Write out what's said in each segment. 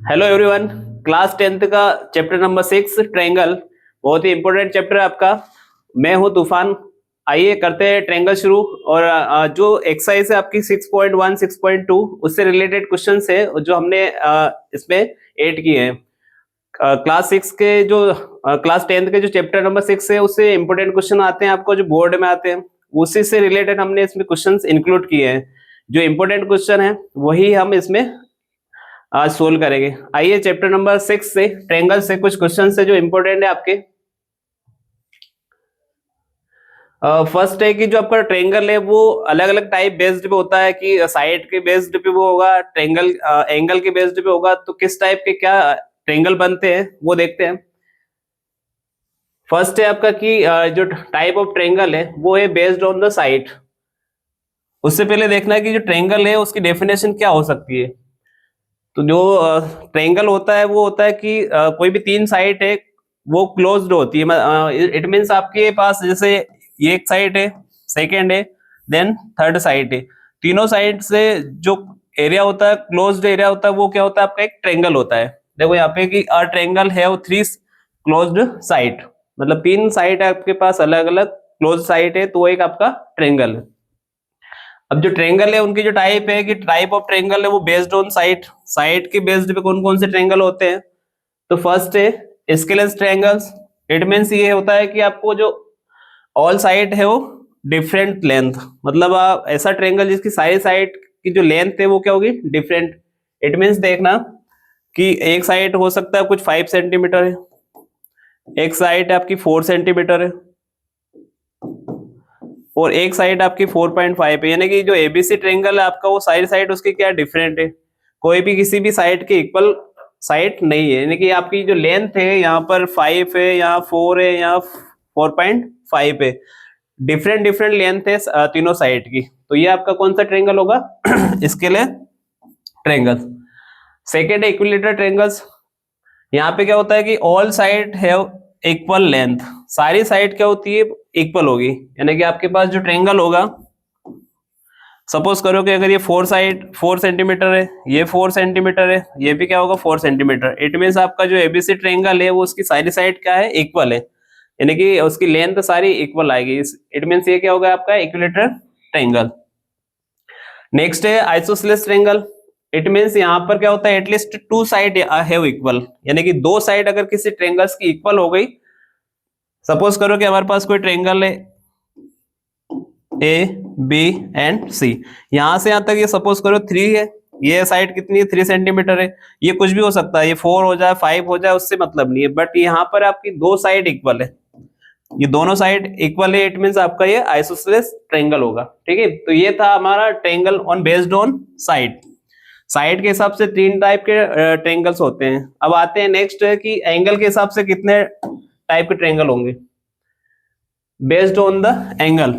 Hello everyone. Class 10th का chapter number 6 triangle बहुत ही important chapter है आपका। मैं हूं तूफान। आइए करते हैं ट्रायंगल शुरू। और जो एक्सरसाइज है आपकी 6.1 6.2 उससे रिलेटेड क्वेश्चंस है जो हमने इसमें ऐड किए हैं। क्लास 6 के जो क्लास 10th के जो चैप्टर नंबर 6 है उससे इंपॉर्टेंट क्वेश्चन आते हैं आपको जो बोर्ड में आते हैं, उसी से रिलेटेड हमने इसमें क्वेश्चंस इंक्लूड किए हैं। जो इंपॉर्टेंट क्वेश्चन है वही हम इसमें आज सोल्व करेंगे। आइए चैप्टर नंबर 6 से ट्रायंगल से कुछ क्वेश्चन है जो इंपॉर्टेंट है आपके। फर्स्ट है कि जो आपका ट्रायंगल है वो अलग अलग टाइप बेस्ड पे होता है कि साइड के बेस्ड पे वो होगा, ट्रायंगल एंगल के बेस्ड पे होगा। तो किस टाइप के क्या ट्रायंगल बनते हैं वो देखते हैं। फर्स्ट है आपका कि जो टाइप ऑफ ट्रायंगल है वो है बेस्ड ऑन द साइड। उससे पहले देखना है कि जो ट्रायंगल है उसकी डेफिनेशन क्या हो सकती है। तो जो ट्रायंगल होता है वो होता है कि कोई भी तीन साइड है वो क्लोज्ड होती है। इट मींस आपके पास जैसे ये एक साइड है, सेकंड है, देन थर्ड साइड है। तीनों साइड से जो एरिया होता है, क्लोज्ड एरिया होता है, वो क्या होता है आपका एक ट्रायंगल होता है। देखो यहाँ पे कि a triangle have three closed side, मतलब तीन साइड है आपके पास अलग अलग क्लोज साइड है, तो वो एक आपका ट्रायंगल है। अब जो ट्रायंगल है उनकी जो टाइप है कि टाइप ऑफ ट्रायंगल है वो बेस्ड ऑन साइड। साइड के बेस्ड पे कौन कौन से ट्रायंगल होते हैं। तो फर्स्ट है स्केलेस ट्रायंगल्स। इट मींस ये होता है कि आपको जो ऑल साइड है वो डिफरेंट लेंथ, मतलब आप ऐसा ट्रायंगल जिसकी सारी साइड की जो लेंथ है वो क्या होगी डिफरेंट। इट मींस देखना कि एक साइड हो सकता है कुछ 5 सेंटीमीटर है, एक साइड आपकी 4 सेंटीमीटर है और एक साइड आपकी 4.5 है। यानी कि जो एबीसी ट्रायंगल है आपका वो साइड साइड उसकी क्या डिफरेंट है, कोई भी किसी भी साइड के इक्वल साइड नहीं है। यानी कि आपकी जो लेंथ है यहाँ पर 5 है, यहाँ 4 है, यहाँ 4.5 है। डिफरेंट डिफरेंट लेंथ है तीनों साइड की। तो ये आपका कौन सा ट्रायंगल होगा इसके लिए ट्रायंगल। सेकेंड है इक्विलेटरल ट्रायंगल्स। यहाँ पे क्या होता है कि all side have equal length, सारी साइड क्या होती है इक्वल होगी। यानी कि आपके पास जो ट्रायंगल होगा, सपोज करो कि अगर ये 4 सेंटीमीटर है, ये 4 सेंटीमीटर है, ये भी क्या होगा 4 सेंटीमीटर। इट मीन्स आपका जो एबीसी ट्रायंगल है वो उसकी सारी साइड क्या है इक्वल है, यानी कि उसकी लेंथ सारी इक्वल आएगी। इट मीन्स ये क्या होगा आपका इक्विलेटरल ट्रायंगल। नेक्स्ट है आइसोसेलेस ट्रायंगल। इट मीन्स यहाँ पर क्या होता है at least to side have equal, यानी कि दो साइड अगर किसी ट्रायंगल्स की इक्वल हो गई। सपोज करो कि हमारे पास कोई ट्रायंगल है ए बी एंड सी, यहां से यहां तक ये सपोज करो 3 है, ये साइड कितनी है 3 सेंटीमीटर है। ये कुछ भी हो सकता है, ये 4 हो जाए 5 हो जाए उससे मतलब नहीं है, बट यहाँ पर आपकी दो साइड इक्वल है, ये दोनों साइड इक्वल है। इट मींस आपका ये आइसोसेलेस ट्रायंगल होगा। ठीक है, तो ये था हमारा triangle on based on side. Side के हिसाब से तीन टाइप के ट्रायंगल्स होते हैं। अब आते हैं नेक्स्ट है कि एंगल के हिसाब से कितने टाइप के ट्रायंगल होंगे बेस्ड ऑन द एंगल।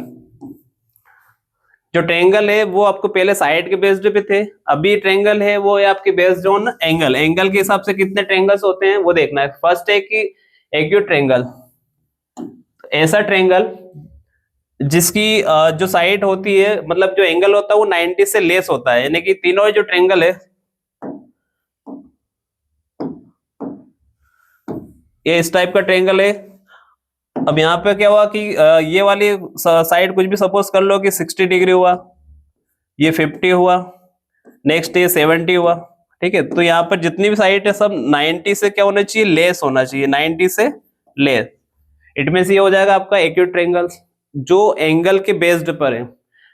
जो ट्रायंगल है वो आपको पहले साइड के बेस्ड पे थे, अभी ट्रायंगल है वो है आपके बेस्ड ऑन एंगल। एंगल के हिसाब से कितने ट्रायंगल्स होते हैं वो देखना है। फर्स्ट है कि एक्यूट ट्रायंगल, ऐसा ट्रायंगल जिसकी जो साइड होती है, मतलब जो एंगल होता है वो 90 से लेस होता है। यानी कि तीनों जो ट्रायंगल है ये इस टाइप का ट्रायंगल है। अब यहाँ पे क्या हुआ कि ये वाली साइड कुछ भी सपोज कर लो कि 60 डिग्री हुआ, ये 50 हुआ, नेक्स्ट ये 70 हुआ। ठीक है, तो यहाँ पर जितनी भी साइड है सब 90 से क्या होना चाहिए लेस होना चाहिए, 90 से लेस। इट मींस ये हो जाएगा आपका एक्यूट ट्रायंगल्स जो एंगल के बेस्ड पर है।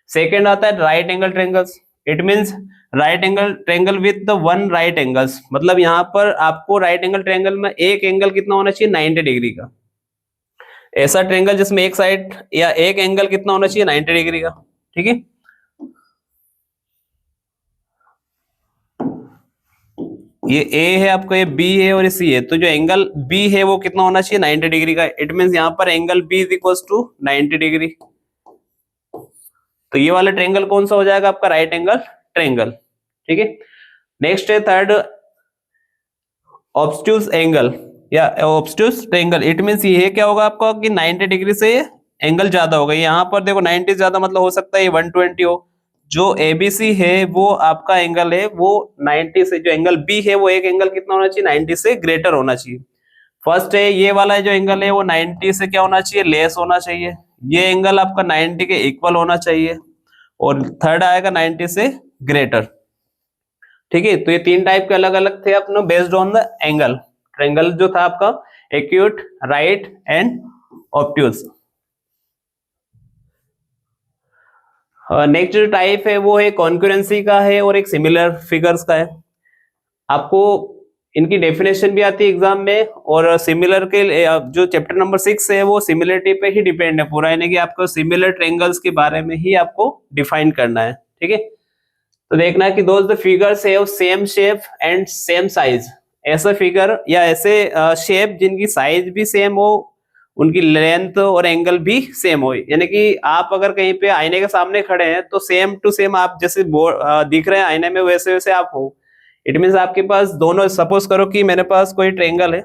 सेकेंड आता है right angle triangles. It means right angle triangle with the one right angles, मतलब यहाँ पर आपको राइट एंगल ट्रायंगल में एक एंगल कितना होना चाहिए 90 डिग्री का। ऐसा ट्रायंगल जिसमें एक साइड या एक एंगल कितना होना चाहिए 90 डिग्री का। ठीक है, ये ए है आपका, ये बी है और ये सी है। तो जो एंगल बी है वो कितना होना चाहिए 90 डिग्री का। इट मींस यहाँ पर angle B is equal to 90 degree. तो ये वाला ट्रायंगल कौन सा हो जाएगा आपका राइट एंगल ट्रायंगल। ठीक है, नेक्स्ट है थर्ड ऑब्स्ट्यूज एंगल या ऑब्स्ट्यूज ट्रायंगल। इट मींस ये क्या होगा आपका कि 90 डिग्री से एंगल ज्यादा होगा। यहाँ पर देखो 90 ज्यादा मतलब हो सकता है ये 120 हो, जो एबीसी है वो आपका एंगल है वो 90 से, जो एंगल बी है वो एक एंगल कितना होना चाहिए, 90 से ग्रेटर होना चाहिए। फर्स्ट है ये वाला जो एंगल है वो 90 से क्या होना चाहिए, लेस होना चाहिए। ये एंगल आपका 90 के इक्वल होना चाहिए। और थर्ड आएगा 90 से ग्रेटर। ठीक है, तो ये तीन टाइप के अलग अलग थे अपने based on the angle. Triangle जो था आपका acute, right and obtuse. Next जो टाइप है वो है कॉन्करेंसी का है और एक सिमिलर फिगर्स का है। आपको इनकी डेफिनेशन भी आती है एग्जाम में, और सिमिलर के जो चैप्टर नंबर 6 है वो सिमिलरिटी पे ही डिपेंड है पूरा, यानी कि आपको सिमिलर ट्रायंगल्स के बारे में ही आपको डिफाइन करना है। ठीक है, तो देखना है कि दोस्त the figures have same shape and same size. ऐसा फिगर या ऐसे शेप जिनकी साइज भी सेम हो, उनकी लेंथ और एंगल भी सेम हो, यानी कि आप अगर कहीं पे आईने के सामने खड़े हैं तो सेम टू सेम आप जैसे दिख रहे हैं आईने में वैसे वैसे आप हो। इट मीन्स आपके पास दोनों, सपोज करो कि मेरे पास कोई ट्रायंगल है,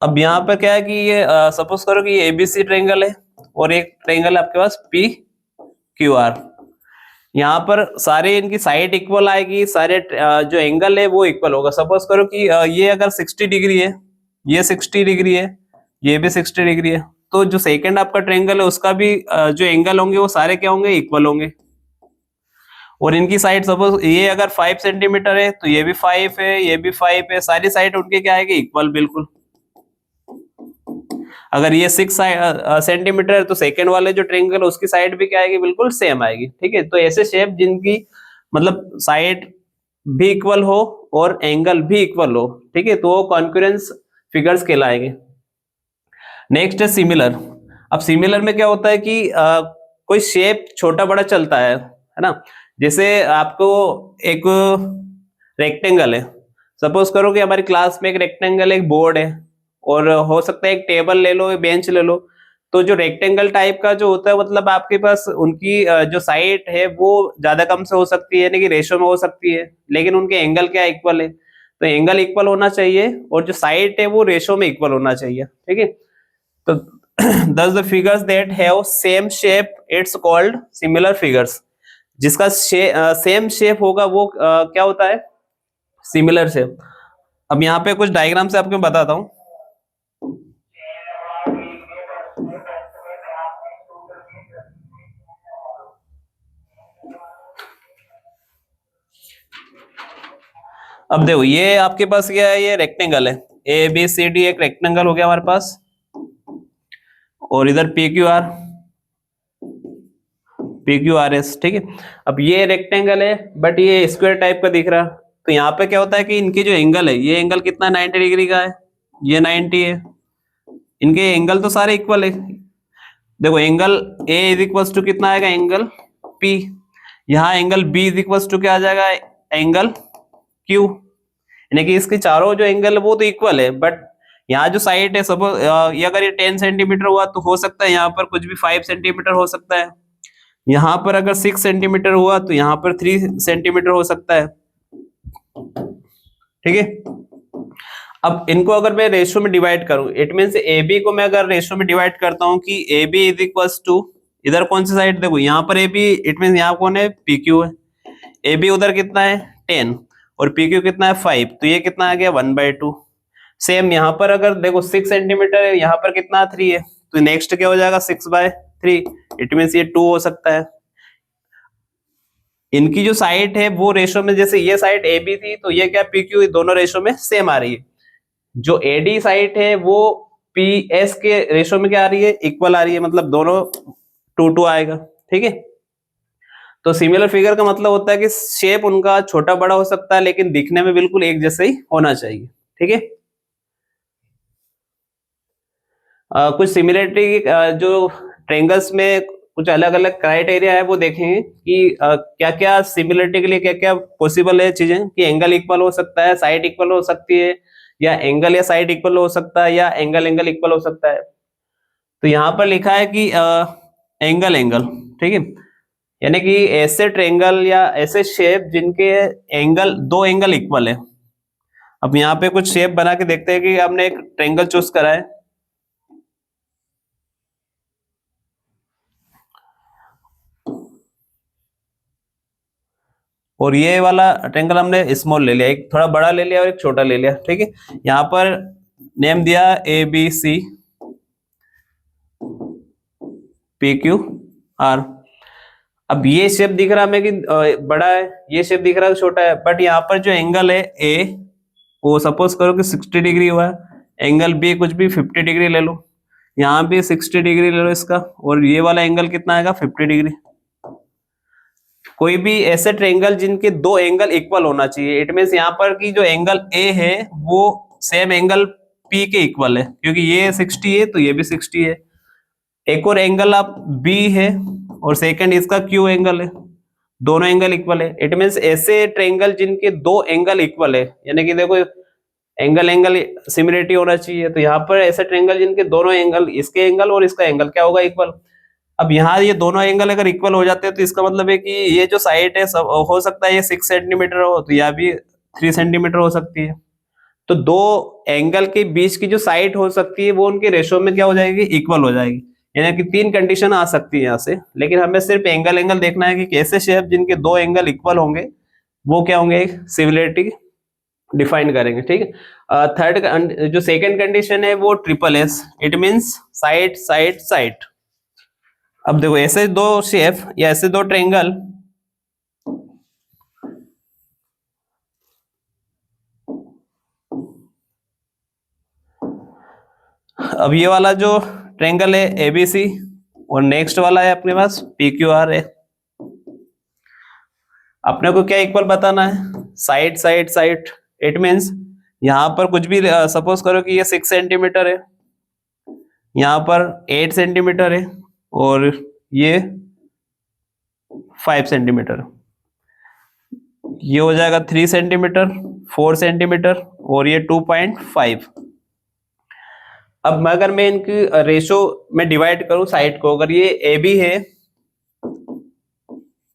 अब यहाँ पर क्या है कि ये सपोज करो कि ये एबीसी ट्रायंगल है और एक ट्रायंगल आपके पास पी क्यू आर। यहाँ पर सारे इनकी साइड इक्वल आएगी, सारे जो एंगल है वो इक्वल होगा। सपोज करो कि ये अगर 60 डिग्री है, ये 60 डिग्री है, ये भी 60 डिग्री है, तो जो सेकंड आपका ट्रायंगल है उसका भी जो एंगल होंगे वो सारे क्या होंगे, इक्वल होंगे। और इनकी साइड सपोज ये अगर 5 सेंटीमीटर है तो ये भी 5 है, ये भी 5 है, सारी साइड उनके क्या आएगी, इक्वल बिल्कुल। अगर ये 6 सेंटीमीटर है तो सेकंड वाले जो ट्रायंगल है उसकी साइड भी क्या आएगी, बिल्कुल सेम आएगी। ठीक है, तो ऐसे शेप जिनकी मतलब साइड भी इक्वल हो और एंगल भी इक्वल हो, ठीक है, तो वो कॉन्करेंस फिगर्स कहलाएंगे। नेक्स्ट है सिमिलर। अब सिमिलर में क्या होता है कि कोई शेप छोटा बड़ा चलता है ना। जैसे आपको एक रेक्टेंगल है, सपोज करो कि हमारी क्लास में एक रेक्टेंगल, एक बोर्ड है, और हो सकता है एक टेबल ले लो, एक बेंच ले लो। तो जो रेक्टेंगल टाइप का जो होता है, मतलब आपके पास उनकी जो साइड है वो ज्यादा कम से हो सकती है, यानी कि रेशो में हो सकती है, लेकिन उनके एंगल क्या इक्वल है, तो एंगल इक्वल होना चाहिए और जो साइड है वो रेशो में इक्वल होना चाहिए। ठीक है, तो thus the figures that have same shape it's called similar figures। जिसका सेम शेप होगा वो क्या होता है, सिमिलर शेप। अब यहाँ पे कुछ डायग्राम से आपको बताता हूँ। अब देखो ये आपके पास क्या है, ये रेक्टेंगल है, ए बी सी डी एक रेक्टेंगल हो गया हमारे पास, और इधर पी क्यू आर एस। ठीक है, अब ये रेक्टेंगल है बट ये स्क्वायर टाइप का दिख रहा, तो यहाँ पे क्या होता है कि इनकी जो एंगल है, ये एंगल कितना 90 डिग्री का है, ये 90 है, इनके एंगल तो सारे इक्वल है। देखो angle A is equal to कितना आएगा, एंगल पी। यहाँ angle B is equal to क्या आ जाएगा, एंगल क्यू। यानी कि इसके चारों जो एंगल वो तो इक्वल है, बट यहाँ जो साइड है, सपोज ये अगर ये 10 सेंटीमीटर हुआ तो हो सकता है यहाँ पर कुछ भी 5 सेंटीमीटर हो सकता है। यहाँ पर अगर 6 सेंटीमीटर हुआ तो यहाँ पर 3 सेंटीमीटर हो सकता है। ठीक है, अब इनको अगर मैं रेशो में डिवाइड करूं, इट मींस ए बी को मैं अगर रेशो में डिवाइड करता हूं कि A B is equal to, इधर कौन सी साइड, देखो यहाँ पर ए बी, इट मींस यहाँ कौन है, पी क्यू है। ए बी उधर कितना है 10 और पी क्यू कितना है 5, तो ये कितना आ गया 1/2। सेम यहाँ पर अगर देखो 6 सेंटीमीटर है, यहाँ पर कितना 3 है, तो नेक्स्ट क्या हो जाएगा 6/3, इट मींस ये 2 हो सकता है। इनकी जो साइड है वो रेशो में, जैसे ये साइड ए बी थी तो ये क्या पी क्यू, दोनों रेशो में सेम आ रही है। जो एडी साइड है वो पी एस के रेशो में क्या आ रही है, इक्वल आ रही है, मतलब दोनों 2:2 आएगा। ठीक है, तो सिमिलर फिगर का मतलब होता है कि शेप उनका छोटा बड़ा हो सकता है लेकिन दिखने में बिल्कुल एक जैसे ही होना चाहिए। ठीक है, कुछ सिमिलरिटी जो ट्रायंगल्स में कुछ अलग अलग क्राइटेरिया है वो देखेंगे कि क्या क्या सिमिलरिटी के लिए क्या क्या पॉसिबल है चीजें, कि एंगल इक्वल हो सकता है, साइड इक्वल हो सकती है, या एंगल या साइड इक्वल हो सकता है, या एंगल एंगल इक्वल हो सकता है। तो यहाँ पर लिखा है कि एंगल एंगल। ठीक है, यानी कि ऐसे ट्रायंगल या ऐसे शेप जिनके एंगल, दो एंगल इक्वल है। अब यहाँ पे कुछ शेप बना के देखते हैं कि हमने एक ट्रायंगल चूज करा है। और ये वाला ट्रायंगल हमने स्मॉल ले लिया, एक थोड़ा बड़ा ले लिया और एक छोटा ले लिया, ठीक है। यहाँ पर नेम दिया ABC PQR। अब ये शेप दिख रहा है हमें कि बड़ा है, ये शेप दिख रहा है छोटा है, बट यहाँ पर जो एंगल है A वो सपोज करो कि 60 डिग्री हुआ है, एंगल B कुछ भी 50 डिग्री ले लो, यहाँ भी 60 डिग्री ले लो इसका, और ये वाला एंगल कितना आएगा 50 डिग्री। कोई भी ऐसे ट्रायंगल जिनके दो एंगल इक्वल होना चाहिए, इट मींस यहाँ पर की जो एंगल A है वो सेम एंगल P के इक्वल है, क्योंकि ये 60 है तो ये भी 60 है। एक और एंगल आप B है और सेकंड इसका Q एंगल है, दोनों एंगल इक्वल है। इट मींस ऐसे ट्रायंगल जिनके दो एंगल इक्वल है, यानी कि देखो एंगल एंगल सिमिलरिटी होना चाहिए, तो यहाँ पर ऐसे ट्रायंगल जिनके दोनों एंगल, इसके एंगल और इसका एंगल क्या होगा इक्वल। अब यहाँ ये दोनों एंगल अगर इक्वल हो जाते हैं तो इसका मतलब है कि ये जो साइड है सब हो सकता है ये 6 सेंटीमीटर हो, तो यह भी 3 सेंटीमीटर हो सकती है। तो दो एंगल के बीच की जो साइड हो सकती है वो उनके रेशो में क्या हो जाएगी, इक्वल हो जाएगी। यानी कि 3 कंडीशन आ सकती है यहाँ से, लेकिन हमें सिर्फ एंगल एंगल देखना है कि कैसे शेप जिनके दो एंगल इक्वल होंगे वो क्या होंगे, सिमिलरिटी डिफाइन करेंगे, ठीक है। थर्ड जो सेकंड कंडीशन है वो triple S, it means side side side. अब देखो ऐसे दो शेप या ऐसे दो ट्रायंगल, अब ये वाला जो ट्रायंगल है ABC और नेक्स्ट वाला है अपने पास PQR है। अपने को क्या इक्वल बताना है, side side side. It means यहां पर कुछ भी सपोज करो कि ये 6 सेंटीमीटर है, यहां पर 8 सेंटीमीटर है और ये 5 सेंटीमीटर, ये हो जाएगा 3 सेंटीमीटर, 4 सेंटीमीटर और ये 2.5। अब अगर मैं इनकी रेशो में डिवाइड करूं साइड को, अगर ये AB है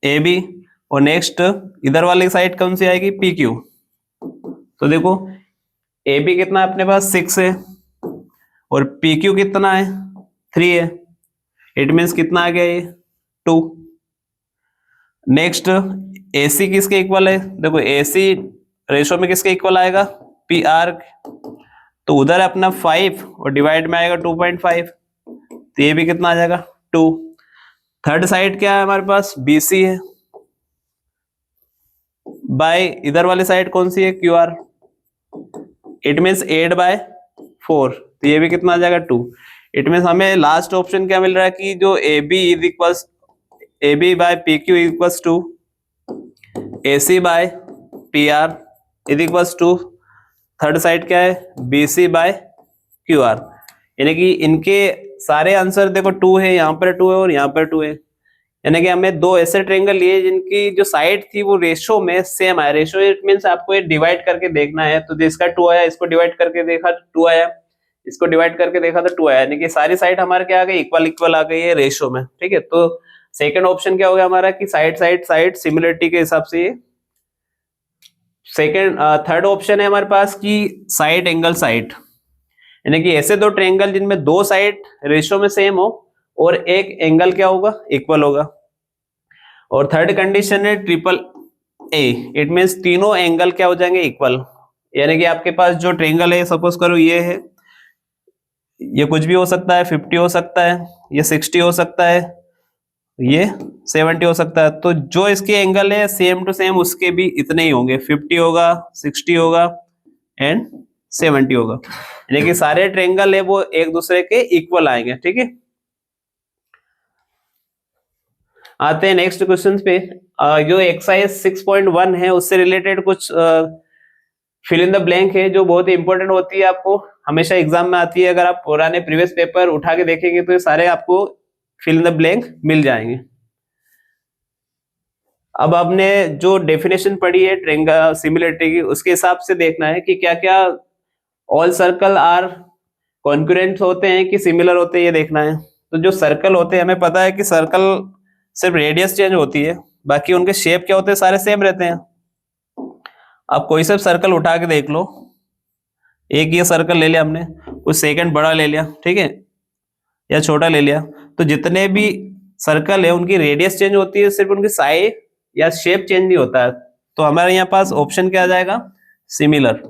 AB और नेक्स्ट इधर वाली साइड कौन सी आएगी PQ, तो देखो AB कितना है अपने पास 6 है और PQ कितना है 3 है, इट मींस कितना आ गया ये 2। नेक्स्ट AC किसके इक्वल है, देखो AC रेशो में किसके इक्वल आएगा PR, तो उधर अपना 5 और डिवाइड में आएगा 2.5, तो ये भी कितना आ जाएगा 2। थर्ड साइड क्या है हमारे पास BC है, बाय इधर वाली साइड कौन सी है QR, इट मींस 8/4, तो ये भी कितना आ जाएगा 2। इट मींस हमें लास्ट ऑप्शन क्या मिल रहा है कि जो AB by PQ equals to AC by PR equals to third side क्या है BC बाय QR, यानी कि इनके सारे आंसर देखो 2 है, यहाँ पर 2 है और यहाँ पर 2 है। यानी कि हमें दो ऐसे ट्रायंगल लिए जिनकी जो साइड थी वो रेशो में सेम है। रेशो इट मींस आपको ये डिवाइड करके देखना है, तो जिसका 2 आया इसको डिवाइड करके देखा तो 2 आया, इसको डिवाइड करके देखा तो 2 आया, यानी कि सारी साइड हमारे क्या आ गई इक्वल इक्वल आ गई है रेशो में, ठीक है। तो सेकंड ऑप्शन क्या हो गया हमारा कि साइड साइड साइड सिमिलरिटी के हिसाब से। सेकंड थर्ड ऑप्शन है हमारे पास कि साइड एंगल साइड, यानी कि ऐसे दो ट्रायंगल जिनमें दो साइड रेशो में सेम हो और एक एंगल क्या होगा इक्वल होगा। और थर्ड कंडीशन है ट्रिपल ए, इट मींस तीनों एंगल क्या हो जाएंगे इक्वल, यानी कि आपके पास जो ट्रायंगल है सपोज करो ये है, ये कुछ भी हो सकता है 50 हो सकता है, ये 60 हो सकता है, ये 70 हो सकता है, तो जो इसके एंगल है सेम टू सेम उसके भी इतने ही होंगे, 50 होगा 60 होगा एंड 70 होगा, यानी कि सारे ट्रायंगल है वो एक दूसरे के इक्वल आएंगे, ठीक है। आते हैं नेक्स्ट क्वेश्चन पे। जो एक्सरसाइज 6.1 है उससे रिलेटेड कुछ फिल इन द ब्लैंक है जो बहुत ही इंपॉर्टेंट होती है, आपको हमेशा एग्जाम में आती है। अगर आप पुराने प्रीवियस पेपर उठा के देखेंगे तो ये सारे आपको फिल इन द ब्लैंक मिल जाएंगे। अब आपने जो डेफिनेशन पढ़ी है ट्रायंगल सिमिलरिटी की उसके हिसाब से देखना है कि क्या क्या ऑल सर्कल आर कॉन्करेंट होते हैं कि सिमिलर होते हैं, ये देखना है। तो जो सर्कल होते हैं हमें पता है कि सर्कल सिर्फ रेडियस चेंज होती है, बाकी उनके शेप क्या होते हैं सारे सेम रहते हैं। अब कोई सा सर्कल उठा के देख लो, एक ये सर्कल ले लिया हमने, कुछ सेकंड बड़ा ले लिया, ठीक है, या छोटा ले लिया, तो जितने भी सर्कल है उनकी रेडियस चेंज होती है, सिर्फ उनकी साइज या शेप चेंज नहीं होता है। तो हमारे यहाँ पास ऑप्शन क्या आ जाएगा, सिमिलर।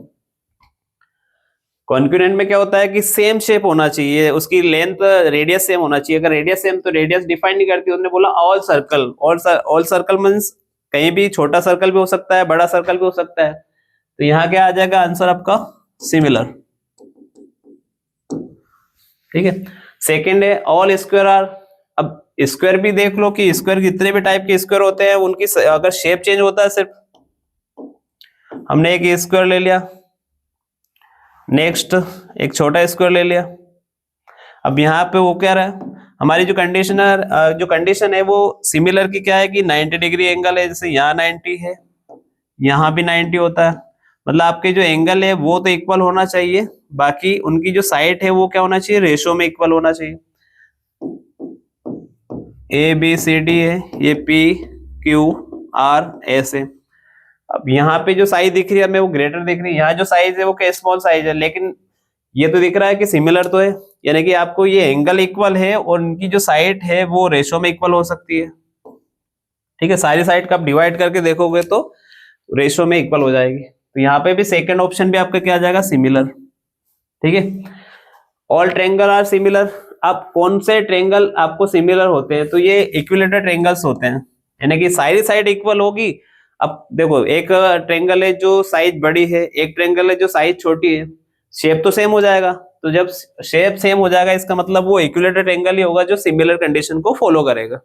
कॉन्करेंट में क्या होता है कि सेम शेप होना चाहिए, उसकी लेंथ रेडियस सेम होना चाहिए। अगर रेडियस सेम, तो रेडियस डिफाइन नहीं करती, उन्होंने बोला all circle. All circle means कहीं भी छोटा सर्कल भी हो सकता है, बड़ा सर्कल भी हो सकता है। तो यहाँ क्या आ जाएगा आंसर आपका, सिमिलर। ठीक है। सेकंड है ऑल स्क्वायर आर। अब स्क्वायर भी देख लो कि स्क्वायर कितने भी टाइप के स्क्वायर होते हैं, उनकी अगर शेप चेंज होता है सिर्फ। हमने एक स्क्वायर ले लिया, नेक्स्ट एक छोटा स्क्वायर ले लिया। अब यहाँ पे वो क्या रहा है, हमारी जो कंडीशन है वो सिमिलर की क्या है कि 90 डिग्री एंगल है, जैसे यहाँ 90 है, यहाँ भी 90 होता है। मतलब आपके जो एंगल है वो तो इक्वल होना चाहिए, बाकी उनकी जो साइड है वो क्या होना चाहिए, रेशो में इक्वल होना चाहिए। ए बी सी डी है, ये पी क्यू आर एस है। अब यहाँ पे जो साइज दिख रही है हमें वो ग्रेटर दिख रही है, यहाँ जो साइज है वो क्या स्मॉल साइज है, लेकिन ये तो दिख रहा है कि सिमिलर तो है, यानी कि आपको ये एंगल इक्वल है और उनकी जो साइड है वो रेशो में इक्वल हो सकती है। ठीक है, सारी साइड का आप डिवाइड करके देखोगे तो रेशो में इक्वल हो जाएगी। तो यहाँ पे भी सेकंड ऑप्शन भी आपका क्या आ जाएगा, सिमिलर। ठीक है, ऑल ट्रायंगल आर सिमिलर। अब कौन से ट्रायंगल आपको सिमिलर होते हैं, तो ये इक्विलेटरल ट्रायंगल्स होते हैं, यानी कि सारी साइड इक्वल होगी। अब देखो, एक ट्रायंगल है जो साइज बड़ी है, एक ट्रायंगल है जो साइज छोटी है, शेप तो सेम हो जाएगा। तो जब शेप सेम हो जाएगा इसका मतलब वो इक्विलेटरल ट्रायंगल ही होगा जो सिमिलर कंडीशन को फॉलो करेगा।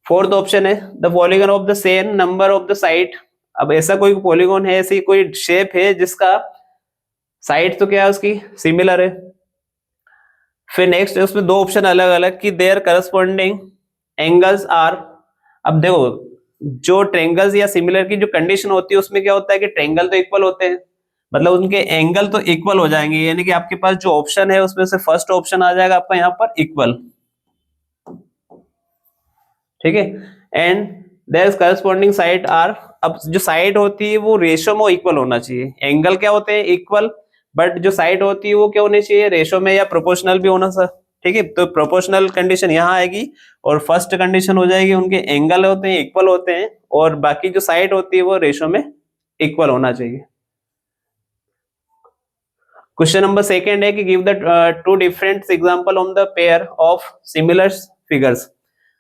फोर्थ ऑप्शन है the polygon of the same number of the side. अब ऐसा कोई पॉलीगन है, ऐसी कोई शेप है जिसका साइड तो क्या है उसकी सिमिलर है। फिर नेक्स्ट उसमें दो ऑप्शन अलग अलग कि देयर करस्पॉन्डिंग एंगल्स आर। अब देखो, जो ट्रायंगल्स या सिमिलर की जो कंडीशन होती है उसमें क्या होता है कि ट्रायंगल तो इक्वल होते हैं, मतलब उनके एंगल तो इक्वल हो जाएंगे, यानी कि आपके पास जो ऑप्शन है उसमें से फर्स्ट ऑप्शन आ जाएगा आपका यहाँ पर इक्वल। ठीक है, and their corresponding side are. अब जो साइड होती है वो रेशो में इक्वल होना चाहिए। एंगल क्या होते हैं, इक्वल, बट जो साइड होती है वो क्या होनी चाहिए, रेशो में या प्रोपोर्शनल भी होना सर। ठीक है, तो प्रोपोर्शनल कंडीशन यहाँ आएगी और फर्स्ट कंडीशन हो जाएगी उनके एंगल होते हैं इक्वल होते हैं और बाकी जो साइड होती है वो रेशो में इक्वल होना चाहिए। क्वेश्चन नंबर सेकंड है कि give the two different example on the pair of similar figures.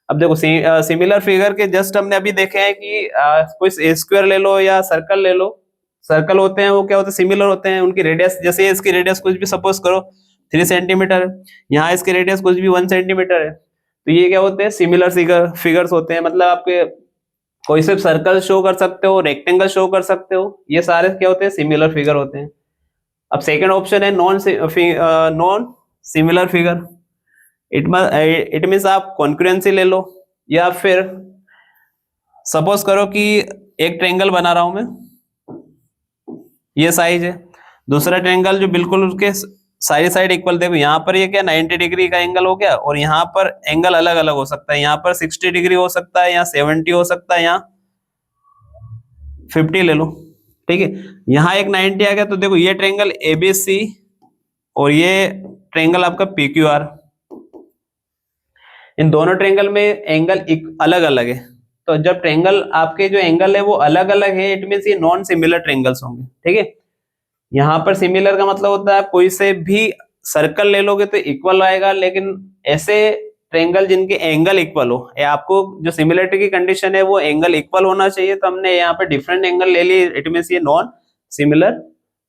अब देखो, सिमिलर फिगर के जस्ट हमने अभी देखे हैं कि कोई स्क्वायर ले लो या सर्कल ले लो। सर्कल होते हैं वो क्या होते हैं, सिमिलर होते हैं, उनकी रेडियस, जैसे इसकी रेडियस कुछ भी सपोज करो 3 सेंटीमीटर है, यहाँ इसकी रेडियस कुछ भी 1 सेंटीमीटर है, तो ये क्या होते हैं, सिमिलर फिगर्स होते हैं। मतलब आपके कोई सिर्फ सर्कल शो कर सकते हो, रेक्टेंगल शो कर सकते हो, ये सारे क्या होते हैं, सिमिलर फिगर होते हैं। अब सेकंड ऑप्शन है non similar figure. It means आप कॉन्करेंसी ले लो, या फिर सपोज करो कि एक ट्रायंगल बना रहा हूं मैं, ये साइज है, दूसरा ट्रायंगल जो बिल्कुल उसके सारी साइड इक्वल। देखो यहाँ पर ये क्या 90 डिग्री का एंगल हो गया और यहाँ पर एंगल अलग अलग हो सकता है, यहाँ पर 60 डिग्री हो सकता है, यहाँ 70 हो सकता है, यहाँ 50 ले लो। ठीक है, यहाँ एक 90 आ गया, तो देखो ये ट्रायंगल एबीसी और ये ट्रायंगल आपका पीक्यूआर, इन दोनों ट्रायंगल में एंगल अलग अलग है। तो जब ट्रायंगल आपके जो एंगल है वो अलग अलग है, इट मींस ये नॉन सिमिलर ट्रायंगल्स होंगे। ठीक है, यहाँ पर सिमिलर का मतलब होता है कोई से भी सर्कल ले लोगे तो इक्वल आएगा, लेकिन ऐसे ट्रायंगल जिनके एंगल इक्वल हो, आपको जो सिमिलरिटी की कंडीशन है वो एंगल इक्वल होना चाहिए, तो हमने यहाँ पे डिफरेंट एंगल ले लिए, इट मींस ये नॉन सिमिलर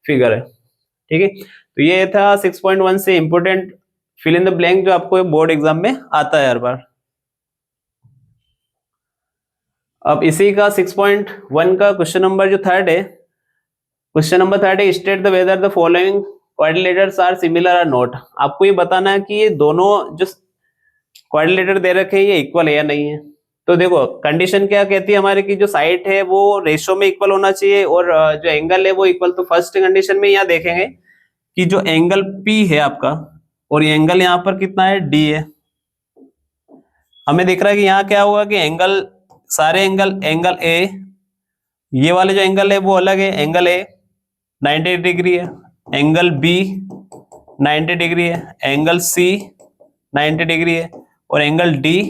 फिगर है। ठीक है, तो ये था 6.1 से important fill in the blank जो आपको बोर्ड एग्जाम में आता है हर बार। अब इसी का 6.1 का क्वेश्चन नंबर जो थर्ड है, क्वेश्चन नंबर थर्ड है state the whether the following quadrilaterals are similar और नॉट। आपको ये बताना है कि ये दोनों जो क्वाड्रिलेटर दे रखे हैं ये इक्वल है या नहीं है। तो देखो, कंडीशन क्या कहती है हमारे की जो साइड है वो रेशो में इक्वल होना चाहिए और जो एंगल है वो इक्वल। तो फर्स्ट कंडीशन में यहाँ देखेंगे कि जो एंगल P है आपका और ये एंगल यहाँ पर कितना है, D है। हमें दिख रहा है कि यहाँ क्या होगा कि एंगल, सारे एंगल A, ये वाले जो एंगल है वो अलग है, एंगल A 90 डिग्री है, एंगल बी 90 डिग्री है, एंगल सी 90 डिग्री है और एंगल डी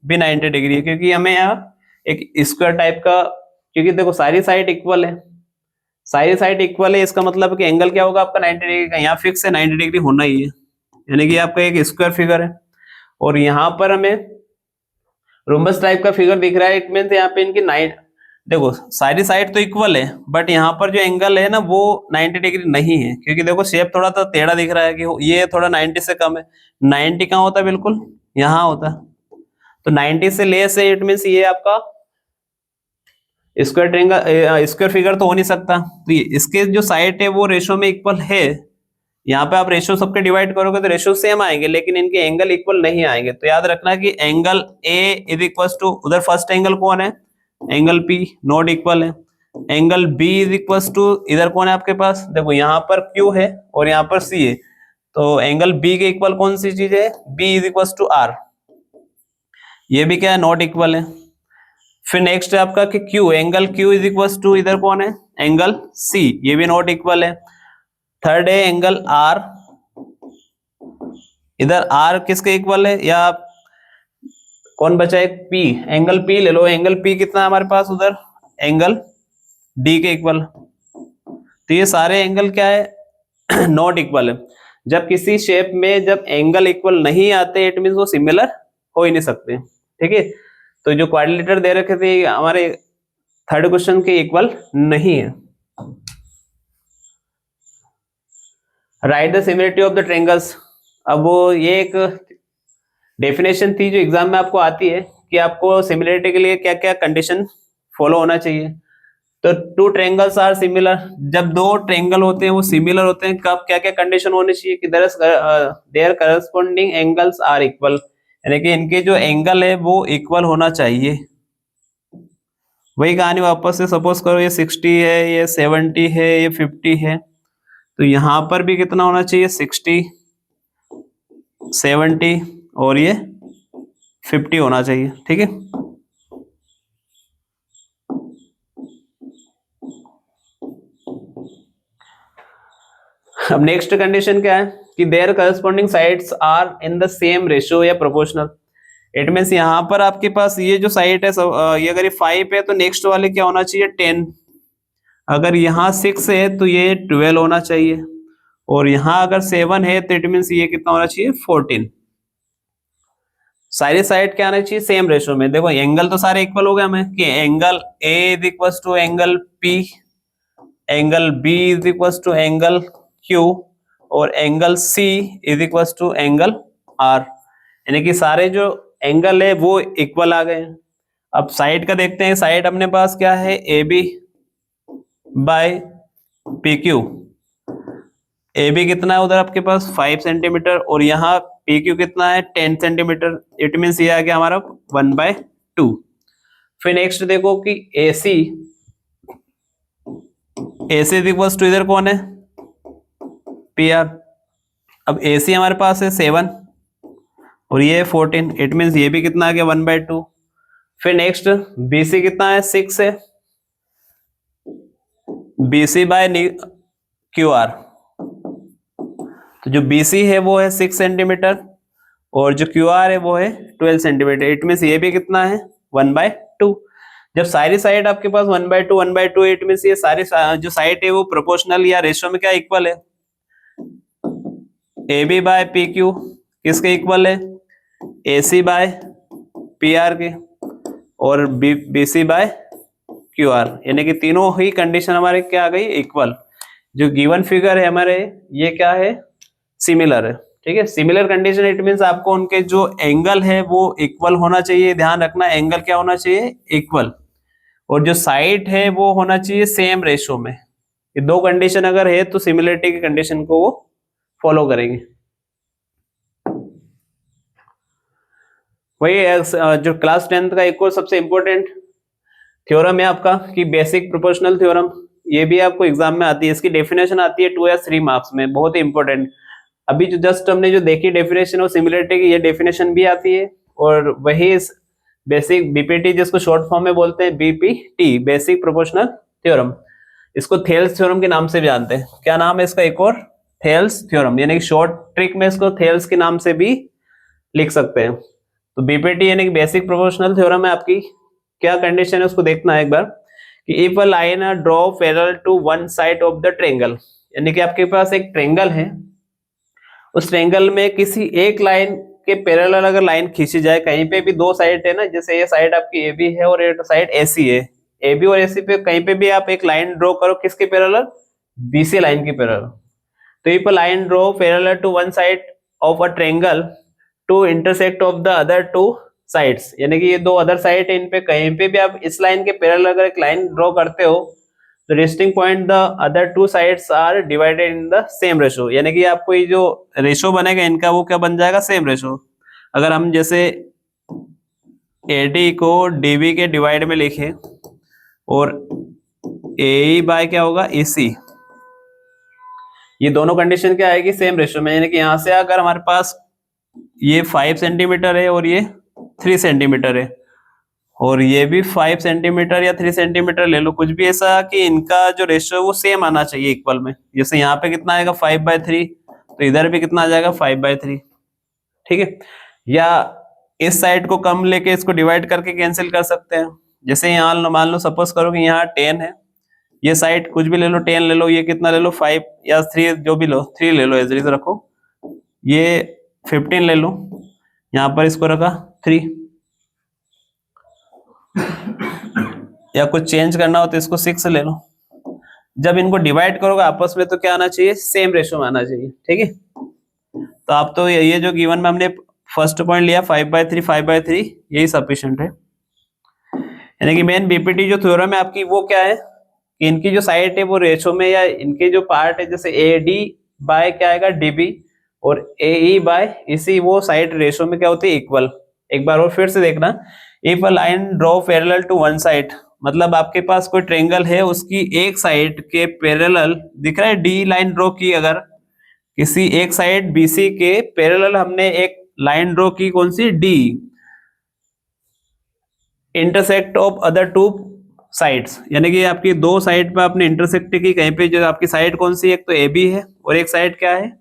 भी 90 डिग्री है, क्योंकि हमें यहाँ एक स्क्वायर टाइप का, क्योंकि देखो सारी साइड इक्वल है, सारी साइड इक्वल है, इसका मतलब कि एंगल क्या होगा आपका 90 डिग्री का, यहाँ फिक्स है 90 डिग्री होना ही है, यानी कि आपका एक स्क्वायर फिगर है। और यहाँ पर हमें रोम्बस टाइप का फिगर दिख रहा है, इट मींस यहाँ पे इनकी देखो सारी साइड तो इक्वल है, बट यहाँ पर जो एंगल है ना वो 90 डिग्री नहीं है, क्योंकि देखो शेप थोड़ा सा टेढ़ा दिख रहा है कि ये थोड़ा 90 से कम है। 90 कहाँ होता है, बिल्कुल यहाँ होता है, तो 90 से लेस है, इट मींस ये आपका स्क्वायर ट्रायंगल स्क्वायर फिगर तो हो नहीं सकता। तो इसके जो साइड है वो रेशो में इक्वल है, यहाँ पे आप रेशो सबके डिवाइड करोगे तो रेशो सेम आएंगे, लेकिन इनके एंगल इक्वल नहीं आएंगे। तो याद रखना कि angle A is equal to, उधर फर्स्ट एंगल कौन है, एंगल पी नॉट इक्वल है, angle B is equal to, इधर कौन है आपके पास, देखो यहाँ पर क्यू है और यहाँ पर सी है, तो एंगल बी के इक्वल कौन सी चीज है, B is equal to R, ये भी क्या है, नॉट इक्वल है। फिर नेक्स्ट है आपका कि Q, angle Q is equal to, इधर कौन है, एंगल सी, ये भी नॉट इक्वल है। थर्ड है एंगल आर, इधर आर किसके इक्वल है, या कौन बचा है, पी, एंगल पी ले लो, एंगल पी कितना है हमारे पास उधर, एंगल डी के इक्वल। तो ये सारे एंगल क्या है, नॉट इक्वल है। जब किसी शेप में जब एंगल इक्वल नहीं आते, इट मींस वो सिमिलर हो ही नहीं सकते, ठीक है। तो जो क्वाड्रिलेटरल दे रखे थे हमारे थर्ड क्वेश्चन के इक्वल नहीं है। Right the similarity of the triangles, अब वो ये एक डेफिनेशन थी जो एग्जाम में आपको आती है कि आपको सिमिलरिटी के लिए क्या क्या कंडीशन फॉलो होना चाहिए। तो टू ट्रायंगल्स आर सिमिलर, जब दो ट्रायंगल होते हैं वो सिमिलर होते हैं, कब क्या क्या कंडीशन होनी चाहिए कि their corresponding angles are equal, यानी कि इनके जो एंगल है वो इक्वल होना चाहिए। वही कहानी वापस से, सपोज करो ये 60 है, ये 70 है, ये 50 है, तो यहां पर भी कितना होना चाहिए, 60 70 और ये 50 होना चाहिए, ठीक है। अब नेक्स्ट कंडीशन क्या है कि their corresponding sides are in the same ratio या प्रोपोर्शनल, इट मींस यहाँ पर आपके पास ये जो साइड है ये अगर ये 5 है तो नेक्स्ट वाले क्या होना चाहिए, 10, अगर यहाँ 6 है तो ये 12 होना चाहिए, और यहाँ अगर 7 है तो इट मींस ये कितना होना चाहिए, 14। सारी साइड क्या आना चाहिए, सेम रेशियो में। देखो एंगल तो सारे इक्वल हो गए हमें कि angle A is equal to angle P, angle B is equal to angle Q और angle C is equal to angle R, यानी कि सारे जो एंगल है वो इक्वल आ गए। अब साइड का देखते हैं, साइड अपने पास क्या है, A B by P Q, A B कितना है उधर आपके पास 5 सेंटीमीटर और यहाँ पी क्यू कितना है 10 सेंटीमीटर, इट मीन्स ये आ गया हमारा 1/2। फिर नेक्स्ट देखो कि ए सी इज इक्वल टू, इधर कौन है, पी आर। अब ए सी हमारे पास है 7 और ये 14, इट मीन्स ये भी कितना आ गया 1/2। फिर नेक्स्ट बी सी कितना है, 6 है, B C by Q R, तो जो बी सी है वो है 6 सेंटीमीटर और जो क्यू आर है वो है 12 सेंटीमीटर, इट मीन्स ये भी कितना है 1/2। जब सारी साइड आपके पास 1/2 इट मीन्स ये सारी जो साइड है वो प्रोपोर्शनल या रेशियो में क्या इक्वल है, A B by P Q किसके इक्वल है, A C by P R के और B C by Q R, यानी कि तीनों ही कंडीशन हमारे क्या आ गई, इक्वल। जो गिवन फिगर है हमारे ये क्या है, सिमिलर है, ठीक है। सिमिलर कंडीशन इट मींस आपको उनके जो एंगल है वो इक्वल होना चाहिए, ध्यान रखना एंगल क्या होना चाहिए, इक्वल, और जो साइड है वो होना चाहिए सेम रेशियो में। ये दो कंडीशन अगर है तो सिमिलरिटी की कंडीशन को वो फॉलो करेंगे। वही जो क्लास 10th का एक और सबसे इंपॉर्टेंट थ्योरम है आपका कि बेसिक प्रोपोर्शनल थ्योरम, ये भी आपको एग्जाम में आती है, इसकी डेफिनेशन आती है 2 या 3 मार्क्स में, बहुत ही इंपॉर्टेंट। अभी जो जस्ट हमने जो देखी डेफिनेशन और सिमिलरिटी की, ये डेफिनेशन भी आती है, और वही बेसिक बीपीटी जिसको शॉर्ट फॉर्म में बोलते हैं बीपीटी, बेसिक प्रोपोर्शनल थ्योरम, इसको थेल्स थ्योरम के नाम से भी जानते हैं। क्या नाम है इसका एक और, थेल्स थ्योरम, यानी कि शॉर्ट ट्रिक में इसको थेल्स के नाम से भी लिख सकते हैं। तो बीपीटी यानी कि बेसिक प्रोपोर्शनल थ्योरम है आपकी। क्या कंडीशन है उसको देखना है एक बार, कि if a line draw parallel to one side of the triangle, यानी कि आपके पास एक ट्रायंगल है, उस ट्रायंगल में किसी एक लाइन के पैरेलल अगर लाइन खींची जाए, कहीं पे भी दो साइड है ना, जैसे ये साइड आपकी ए बी है और ये साइड ए सी है, ए बी और ए सी पे कहीं पे भी आप एक लाइन ड्रॉ करो, किसके पैरेलल, बीसी लाइन के पैरेलल। तो if a line draw parallel to one side of a triangle to intersect of the other two sides, यानी कि ये दो अदर साइड है, इन पे कहीं पे भी आप इस लाइन के पैरेलल अगर एक लाइन ड्रॉ करते हो, तो resting point the other two sides are divided in the same ratio, यानी कि आपको ये जो रेशो बनेगा इनका वो क्या बन जाएगा, सेम रेशो। अगर हम जैसे AD को DB के डिवाइड में लिखें और AE बाय क्या होगा, AC, ये दोनों कंडीशन क्या आएगी, सेम रेशो में। यानी कि यहां से अगर हमारे पास ये 5 सेंटीमीटर है और ये 3 सेंटीमीटर है, और ये भी 5 सेंटीमीटर या 3 सेंटीमीटर ले लो, कुछ भी ऐसा कि इनका जो रेशियो है वो सेम आना चाहिए, इक्वल में। जैसे यहाँ पे कितना आएगा 5/3, तो इधर भी कितना आ जाएगा 5/3, ठीक है। या इस साइड को कम लेके इसको डिवाइड करके कैंसिल कर सकते हैं। जैसे यहाँ मान लो सपोज करो कि यहाँ 10 है, ये साइड कुछ भी ले लो, 10 ले लो, ये कितना ले लो 5 या 3, जो भी लो 3 ले लो, एज रखो, ये 15 ले लो, यहाँ पर इसको रखा 3, या कुछ चेंज करना हो तो इसको 6 ले लो। जब इनको डिवाइड करोगे आपस में तो क्या आना चाहिए, सेम रेशो में आना चाहिए, ठीक है। तो आप तो ये जो गिवन में हमने फर्स्ट पॉइंट लिया 5/3 यही सफिशिएंट है। यानी कि मेन बीपीटी जो थ्योरम है आपकी वो क्या है, कि इनकी जो साइड है वो रेशो में, या इनके जो पार्ट है जैसे AD बाय क्या आएगा DB और AE बाय इसी, वो साइड रेशो में क्या होती है, इक्वल। एक बार और फिर से देखना, if a line draw parallel to one side, मतलब आपके पास कोई ट्रायंगल है, उसकी एक साइड के पैरेलल दिख रहा है, डी लाइन ड्रॉ की, अगर किसी एक साइड BC के पैरेलल हमने एक लाइन ड्रॉ की, कौन सी, D, intersect of other two sides, यानी कि आपकी दो साइड पे आपने इंटरसेक्ट की, कहीं पे जो आपकी साइड कौन सी, एक तो AB है और एक साइड क्या है,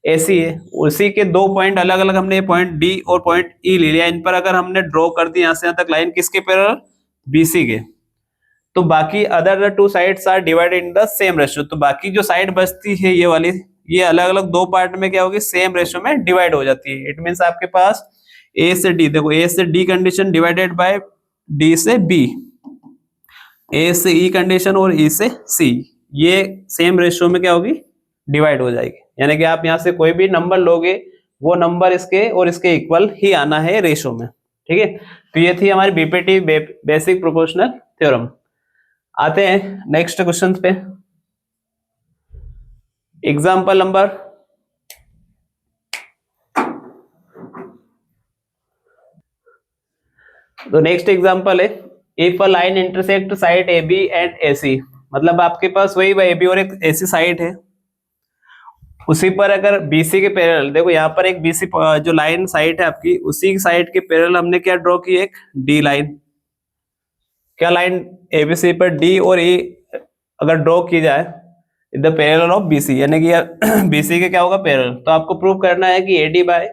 AC है, उसी के दो पॉइंट अलग अलग हमने पॉइंट D और पॉइंट E ले लिया, इन पर अगर हमने ड्रॉ कर दी यहां से यहां तक लाइन, किसके पैरेलल, BC के, तो बाकी other two sides are divided in the same ratio, तो बाकी जो साइड बचती है ये वाली, ये अलग अलग दो पार्ट में क्या होगी, सेम रेशियो में डिवाइड हो जाती है। इट मींस आपके पास A से D, देखो A से D condition divided by D से B, A से E कंडीशन और E से C, ये सेम रेशियो में क्या होगी, डिवाइड हो जाएगी। यानी कि आप यहाँ से कोई भी नंबर लोगे, वो नंबर इसके और इसके इक्वल ही आना है रेशियो में, ठीक है। तो ये थी हमारी बीपीटी बेसिक प्रोपोर्शनल थ्योरम। आते हैं नेक्स्ट क्वेश्चन पे। एग्जाम्पल नंबर तो नेक्स्ट एग्जाम्पल है, if a line intersect side AB and AC, मतलब आपके पास वही AB और एक AC साइड है, उसी पर अगर BC के पैरेलल, देखो यहाँ पर एक BC जो लाइन साइड है आपकी, उसी साइड के पैरेलल हमने क्या ड्रॉ की, एक D लाइन, क्या लाइन ABC पर D और E अगर ड्रॉ की जाए द पैरेलल ऑफ BC, यानी कि BC के क्या होगा, पैरेलल, तो आपको प्रूव करना है कि AD by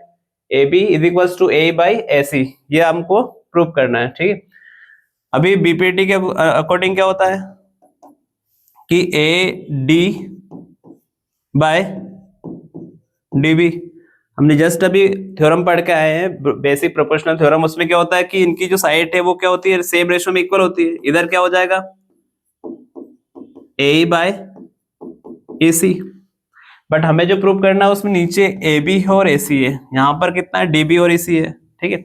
AB is equals to A by AC, ये हमको प्रूव करना है, ठीक है। अभी बीपीटी के अकॉर्डिंग क्या होता है कि AD बाय DB, हमने जस्ट अभी थ्योरम पढ़ के आए हैं बेसिक प्रोपोर्शनल थ्योरम, उसमें क्या होता है कि इनकी जो साइड है वो क्या होती है, सेम रेशियो में इक्वल होती है। इधर क्या हो जाएगा, AE बाय AC, बट हमें जो प्रूव करना है उसमें नीचे AB है और AC है, यहाँ पर कितना है, DB और EC है, ठीक है।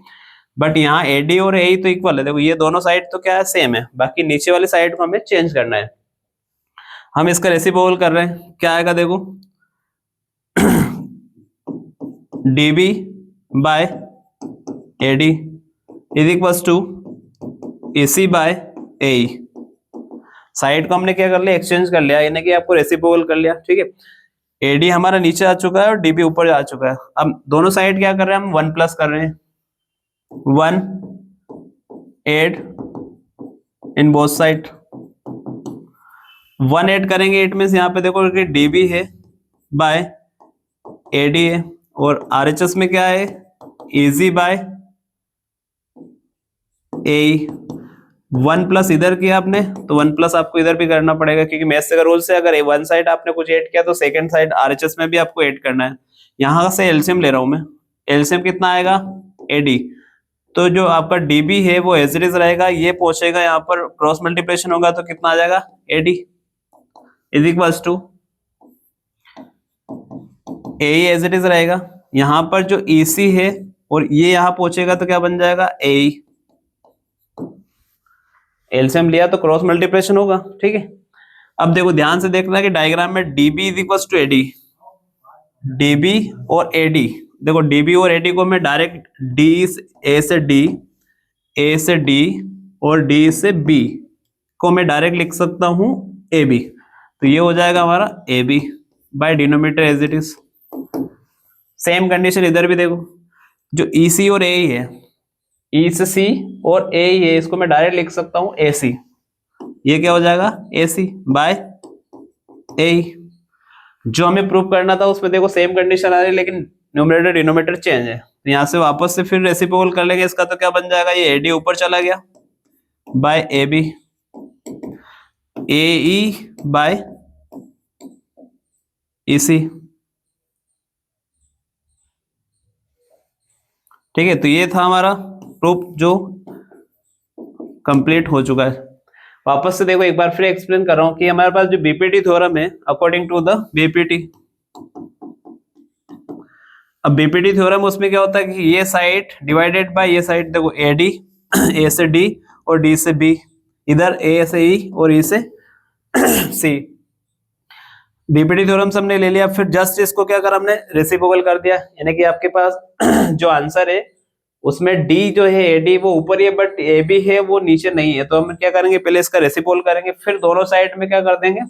बट यहाँ AD और AE तो इक्वल है, देखो ये दोनों साइड तो क्या है, सेम है, बाकी नीचे वाली साइड को हमें चेंज करना है। हम इसका रेसिप्रोकल कर रहे हैं, क्या आएगा देखो, DB by AD is equals to AC by AE, side को हमने क्या कर लिया, एक्सचेंज कर लिया, यानी कि आपको रेसिप्रोकल कर लिया, ठीक है। AD हमारा नीचे आ चुका है और DB ऊपर आ चुका है। अब दोनों साइड क्या कर रहे हैं, हम 1 प्लस कर रहे हैं, 1 add in both side, 1 add करेंगे, इट मींस यहाँ पे देखो कि DB है बाय एडी है, और आरएचएस में क्या है, एजी बाय ए। 1 प्लस इधर किया आपने तो 1 प्लस आपको इधर भी करना पड़ेगा, क्योंकि मैथ्स का रूल से अगर वन साइड आपने कुछ ऐड किया तो सेकंड साइड आरएचएस में भी आपको ऐड करना है। यहां से एलसीएम ले रहा हूं मैं, एलसीएम कितना आएगा, एडी। तो जो आपका डीबी है वो एज इट इज रहेगा, ये पहुंचेगा यहाँ पर, क्रॉस मल्टीप्लिकेशन होगा तो कितना आ जाएगा, AD is equals to A as it is रहेगा। यहां पर जो ईसी है और ये यहां पहुंचेगा तो क्या बन जाएगा, ए। एलसीएम लिया तो क्रॉस मल्टीप्लिकेशन होगा, ठीक है। अब देखो ध्यान से देखना कि डायग्राम में DB is equals to AD, DB और एडी। देखो डीबी और एडी को मैं डायरेक्ट डी ए से डी, ए से डी और डी से बी को मैं डायरेक्ट लिख सकता हूं ए बी। तो ये हो जाएगा हमारा A B by denominator as it is. Same condition इधर भी देखो, जो ई सी और ए है, ई से सी और ए है, इसको मैं डायरेक्ट लिख सकता हूं ए सी। ये क्या हो जाएगा, ए सी बाय ए। जो हमें प्रूव करना था उसमें देखो सेम कंडीशन आ रही है, लेकिन न्यूमरेटर डिनोमिनेटर चेंज है। तो यहां से वापस से फिर रेसिप्रोकल कर लेंगे इसका, तो क्या बन जाएगा, ये एडी ऊपर चला गया by A B, A E by E C, ठीक है। तो ये था हमारा प्रूफ जो कंप्लीट हो चुका है। वापस से देखो एक बार फिर एक्सप्लेन कर रहा हूं कि हमारे पास जो बीपीटी थ्योरम है, अकॉर्डिंग टू द बीपीटी। अब बीपीटी थ्योरम उसमें क्या होता है कि ये साइड डिवाइडेड बाय ये साइड, देखो एडी, ए से डी और डी से बी, इधर ए से ई और ई से सी। बीपीटी थ्योरम से हमने ले लिया, फिर जस्ट इसको क्या करा हमने, रेसिप्रोकल कर दिया, यानी कि आपके पास जो आंसर है उसमें डी जो है एडी वो ऊपर है, बट ए बी है वो नीचे नहीं है। तो हम क्या करेंगे, पहले इसका रेसिप्रोकल करेंगे, फिर दोनों साइड में क्या कर देंगे,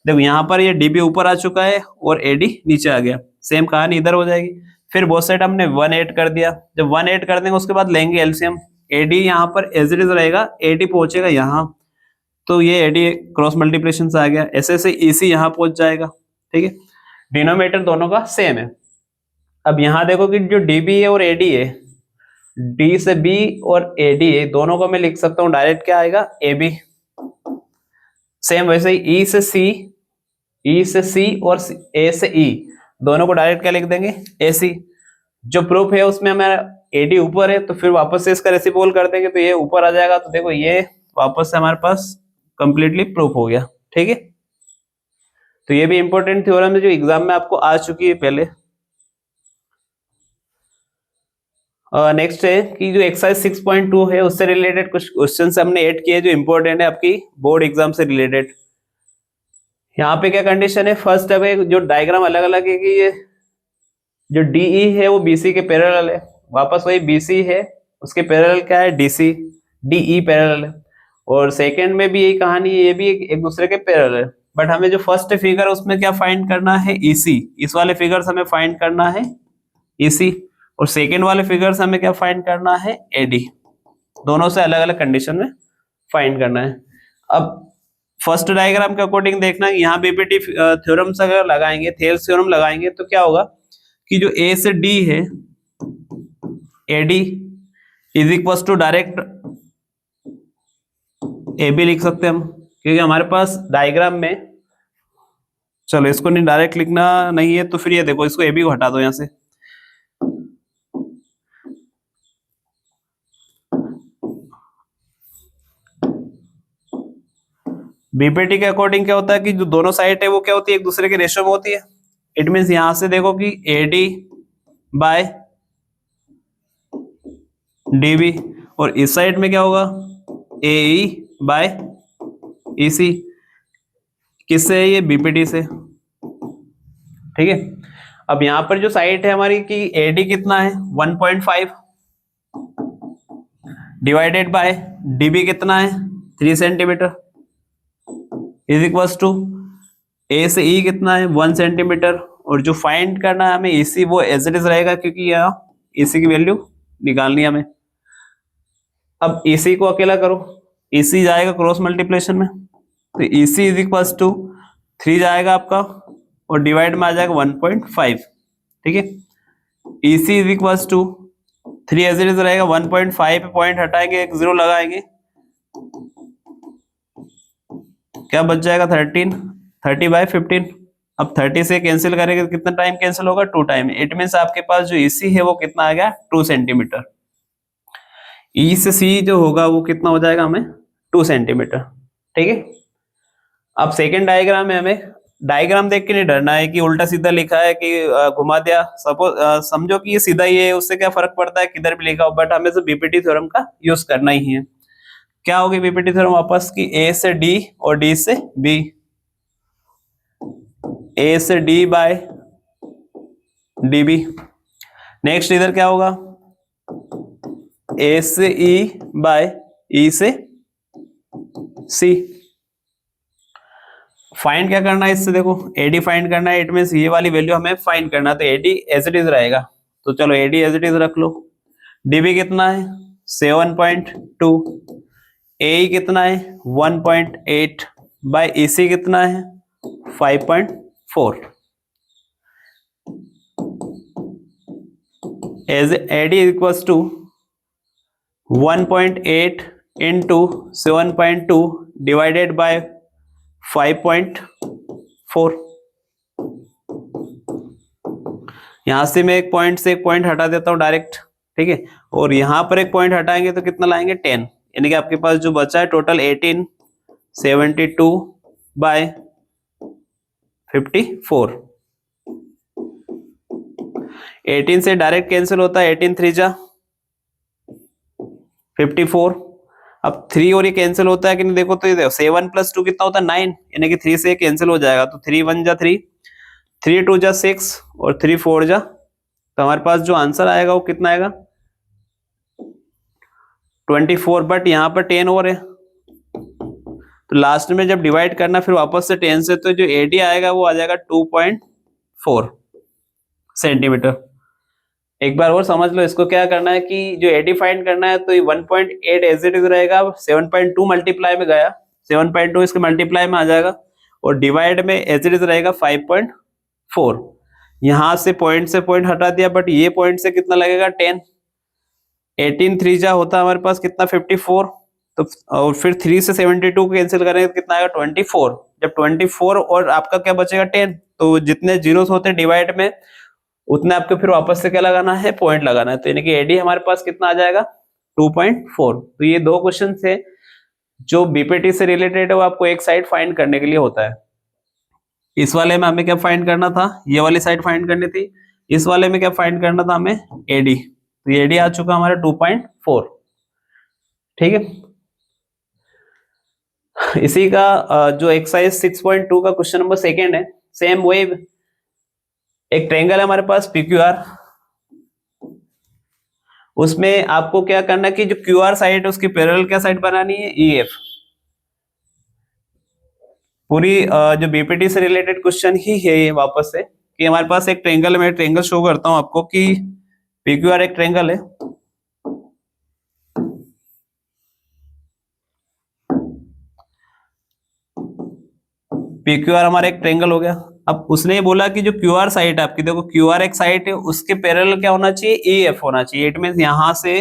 देखो यहाँ पर ये डीबी ऊपर आ चुका है और एडी नीचे आ गया, सेम कहानी इधर हो जाएगी। फिर बोथ साइड हमने 1 ऐड कर दिया, जब 1 ऐड कर देंगे उसके बाद लेंगे एलसीएम। एडी यहाँ पर एज इट इज रहेगा, एडी पहुंचेगा यहाँ, तो ये एडी क्रॉस मल्टीप्लिकेशन से आ गया, ऐसे से ईसी यहाँ पहुंच जाएगा, ठीक है। डिनोमिनेटर दोनों का सेम है। अब यहाँ देखो कि जो डीबी है और एडी है, डी से बी और एडी है, दोनों को मैं लिख सकता हूँ डायरेक्ट, क्या आएगा, ए बी। सेम वैसे ही ई से सी और ए से ई, दोनों को डायरेक्ट क्या लिख देंगे, ए सी। जो प्रूफ है उसमें हमारा एडी ऊपर है, तो फिर वापस से इसका रेसिप्रोकल कर देंगे तो ये ऊपर आ जाएगा। तो देखो ये वापस से हमारे पास कंप्लीटली प्रूफ हो गया, ठीक है। तो ये भी इंपॉर्टेंट थ्योरम है जो एग्जाम में आपको आ चुकी है पहले। नेक्स्ट है कि जो एक्सरसाइज 6.2 है उससे रिलेटेड कुछ क्वेश्चन हमने ऐड किए जो इंपॉर्टेंट है आपकी बोर्ड एग्जाम से रिलेटेड। यहाँ पे क्या कंडीशन है, फर्स्ट है जो डायग्राम अलग अलग है कि ये जो डीई है वो बीसी के पैरेलल है, वापस वही बीसी है उसके पैरेलल क्या है, डीसी, डीई पैरेलल है। और सेकंड में भी यही कहानी है, ये भी एक दूसरे के पैरेलल है। बट हमें जो फर्स्ट फिगर उसमें क्या फाइंड करना है, ईसी। इस वाले फिगर्स हमें फाइंड करना है ईसी, और सेकेंड वाले फिगर्स हमें क्या फाइंड करना है, एडी। दोनों से अलग अलग कंडीशन में फाइंड करना है। अब फर्स्ट डायग्राम के अकॉर्डिंग देखना है, यहाँ बीपीटी थ्योरम्स अगर लगाएंगे, थेल्स थ्योरम लगाएंगे तो क्या होगा कि जो ए से डी है, AD is equal to direct A B लिख सकते हैं हम, क्योंकि हमारे पास डायग्राम में, चलो इसको नहीं डायरेक्ट लिखना नहीं है तो फिर ये देखो इसको ए बी को हटा दो यहां से। बीपीटी के अकॉर्डिंग क्या होता है कि जो दोनों साइड है वो क्या होती है, एक दूसरे के रेशियो में होती है। इट मींस यहां से देखो कि एडी बाय डीबी, और इस साइड में क्या होगा, एई बाय ईसी। किससे है ये, बीपीटी से, ठीक है। अब यहां पर जो साइड है हमारी की एडी कितना है 1.5 डिवाइडेड बाय डीबी कितना है 3 सेंटीमीटर इज इक्वल टू ए से ई कितना है 1 सेंटीमीटर। और जो फाइंड करना है हमें ईसी वो एज इट इज रहेगा, क्योंकि यहाँ ईसी की वैल्यू निकालनी है हमें। अब ईसी को अकेला करो, ईसी जाएगा क्रॉस मल्टीप्लिकेशन में, तो ईसी इज इक्वल टू 3 जाएगा आपका और डिवाइड में आ जाएगा 1.5, ठीक है। EC is equals to 3 as it is रहेगा, 1.5 पे पॉइंट हटाएंगे, एक 0 लगाएंगे, क्या बच जाएगा 13, 30/15। अब 30 से कैंसिल करेंगे तो कितना टाइम कैंसिल होगा, 2 टाइम। इट मीन्स आपके पास जो EC है वो कितना आ गया, 2 सेंटीमीटर। E से C जो होगा वो कितना हो जाएगा हमें, 2 सेंटीमीटर, ठीक है। अब सेकेंड डायग्राम में हमें डायग्राम देख के नहीं डरना है कि उल्टा सीधा लिखा है कि घुमा दिया। सपोज समझो कि ये सीधा ही है, उससे क्या फर्क पड़ता है किधर भी लिखा हो, बट हमें तो बीपीटी थ्योरम का यूज करना ही है। क्या होगी बीपीटी थ्योरम वापस की, A से D और D से B, A से D बाय DB। नेक्स्ट इधर क्या होगा, A से E बाय E से C। फाइंड क्या करना है इससे, देखो AD फाइंड करना है, इट मींस ये वाली वैल्यू हमें फाइंड करना है, तो AD एज इट इज रहेगा, तो चलो AD एज इट इज रख लो। DB कितना है 7.2, AE कितना है 1.8 बाय EC कितना है 5.4। As AD equals to 1.8 into 7.2 divided by 5.4। यहां से मैं एक पॉइंट से एक पॉइंट हटा देता हूं डायरेक्ट, ठीक है, और यहां पर एक पॉइंट हटाएंगे तो कितना लाएंगे 10, यानी कि आपके पास जो बचा है टोटल 1872 बाय 54। 18 से डायरेक्ट कैंसिल होता है, 18 3 जा 54। अब 3 और ये कैंसिल होता है कि नहीं, देखो तो ये देखो 7 + 2 कितना होता है 9, यानी कि 3 से कैंसिल हो जाएगा, तो 3 1 जा 3, 3 2 जा 6 और 3 4 जा, तो हमारे पास जो आंसर आएगा वो कितना आएगा 24। बट यहाँ पर 10 और है, तो लास्ट में जब डिवाइड करना फिर वापस से 10 से, तो जो AD आएगा वो आ जाएगा 2.4 सेंटीमीटर। एक बार और समझ लो इसको, क्या करना है कि जो AD फाइंड करना है, तो ये 1.8 एज इट इज रहेगा, 7.2 मल्टीप्लाई में गया, 7.2 इसके मल्टीप्लाई में आ जाएगा, और डिवाइड में एज इट इज रहेगा 5.4। यहां से पॉइंट हटा दिया, बट ये पॉइंट से कितना लगेगा 10, 18 3 जा होता है हमारे पास कितना 54, तो और फिर 3 से 72 को कैंसिल करेंगे तो कितना आएगा 24। जब 24 और आपका क्या बचेगा 10, तो जितने जीरोस होते हैं डिवाइड में उतने आपको फिर वापस से क्या लगाना है, पॉइंट लगाना है, तो यानी कि AD हमारे पास कितना आ जाएगा 2.4। तो ये दो क्वेश्चन थे जो बीपीटी से रिलेटेड है, वो आपको एक साइड फाइंड करने के लिए होता है। इस वाले में हमें क्या फाइंड करना था, ये वाली साइड फाइंड करनी थी, इस वाले में क्या फाइंड करना था हमें AD, तो AD आ चुका हमारा 2.4, ठीक है। इसी का जो एक्सरसाइज 6.2 का क्वेश्चन नंबर सेकेंड है, सेम वही, एक ट्रायंगल है हमारे पास PQR, उसमें आपको क्या करना है कि जो QR साइड है उसकी पैरेलल क्या साइड बनानी है, EF। पूरी जो बीपीटी से रिलेटेड क्वेश्चन ही है ये वापस से, कि हमारे पास एक ट्रायंगल, मैं ट्रायंगल शो करता हूं आपको कि PQR एक ट्रायंगल है, PQR हमारा एक ट्रायंगल हो गया। अब उसने ये बोला कि जो QR साइड है आपकी, देखो QR एक साइड है, उसके पैरेलल क्या होना चाहिए, EF होना चाहिए। इट मींस यहां से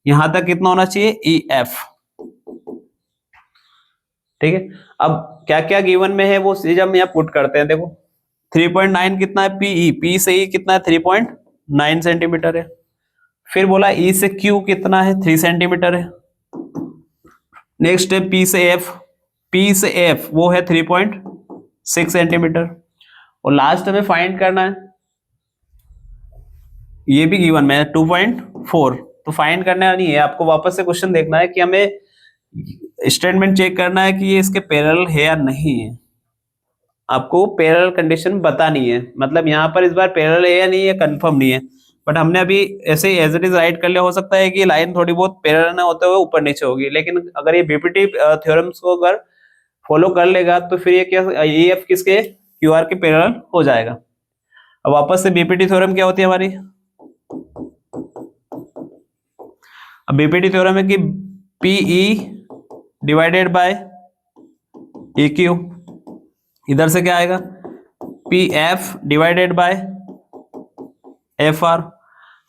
यहां तक कितना होना चाहिए, EF, ठीक है। अब क्या क्या गिवन में है वो चीज हम यहाँ पुट करते हैं। देखो 3.9 कितना है, PE, P से E कितना है 3.9 सेंटीमीटर है। फिर बोला E से Q कितना है 3 सेंटीमीटर है। नेक्स्ट है P से F, P से F वो है 3.6 सेंटीमीटर। और लास्ट में फाइंड करना है, ये भी गिवन में है 2.4, तो फाइंड करना नहीं है, आपको वापस से क्वेश्चन देखना है कि हमें स्टेटमेंट चेक करना है कि ये इसके पैरेलल है या नहीं है। आपको पैरेलल कंडीशन बतानी है, मतलब यहाँ पर इस बार पैरेलल है या नहीं है कंफर्म नहीं है, बट हमने अभी ऐसे ही एज इट इज राइट कर लिया। हो सकता है कि लाइन थोड़ी बहुत पैरेलल ना होते हुए ऊपर नीचे होगी, लेकिन अगर ये बीपीटी थ्योरम्स को अगर फॉलो कर लेगा तो फिर ये क्या EF किसके QR के पैरेलल हो जाएगा। अब वापस से बीपीटी थ्योरम क्या होती है हमारी, अब बीपीटी थ्योरम है कि PE डिवाइडेड बाय EQ, इधर से क्या आएगा P F divided by F are,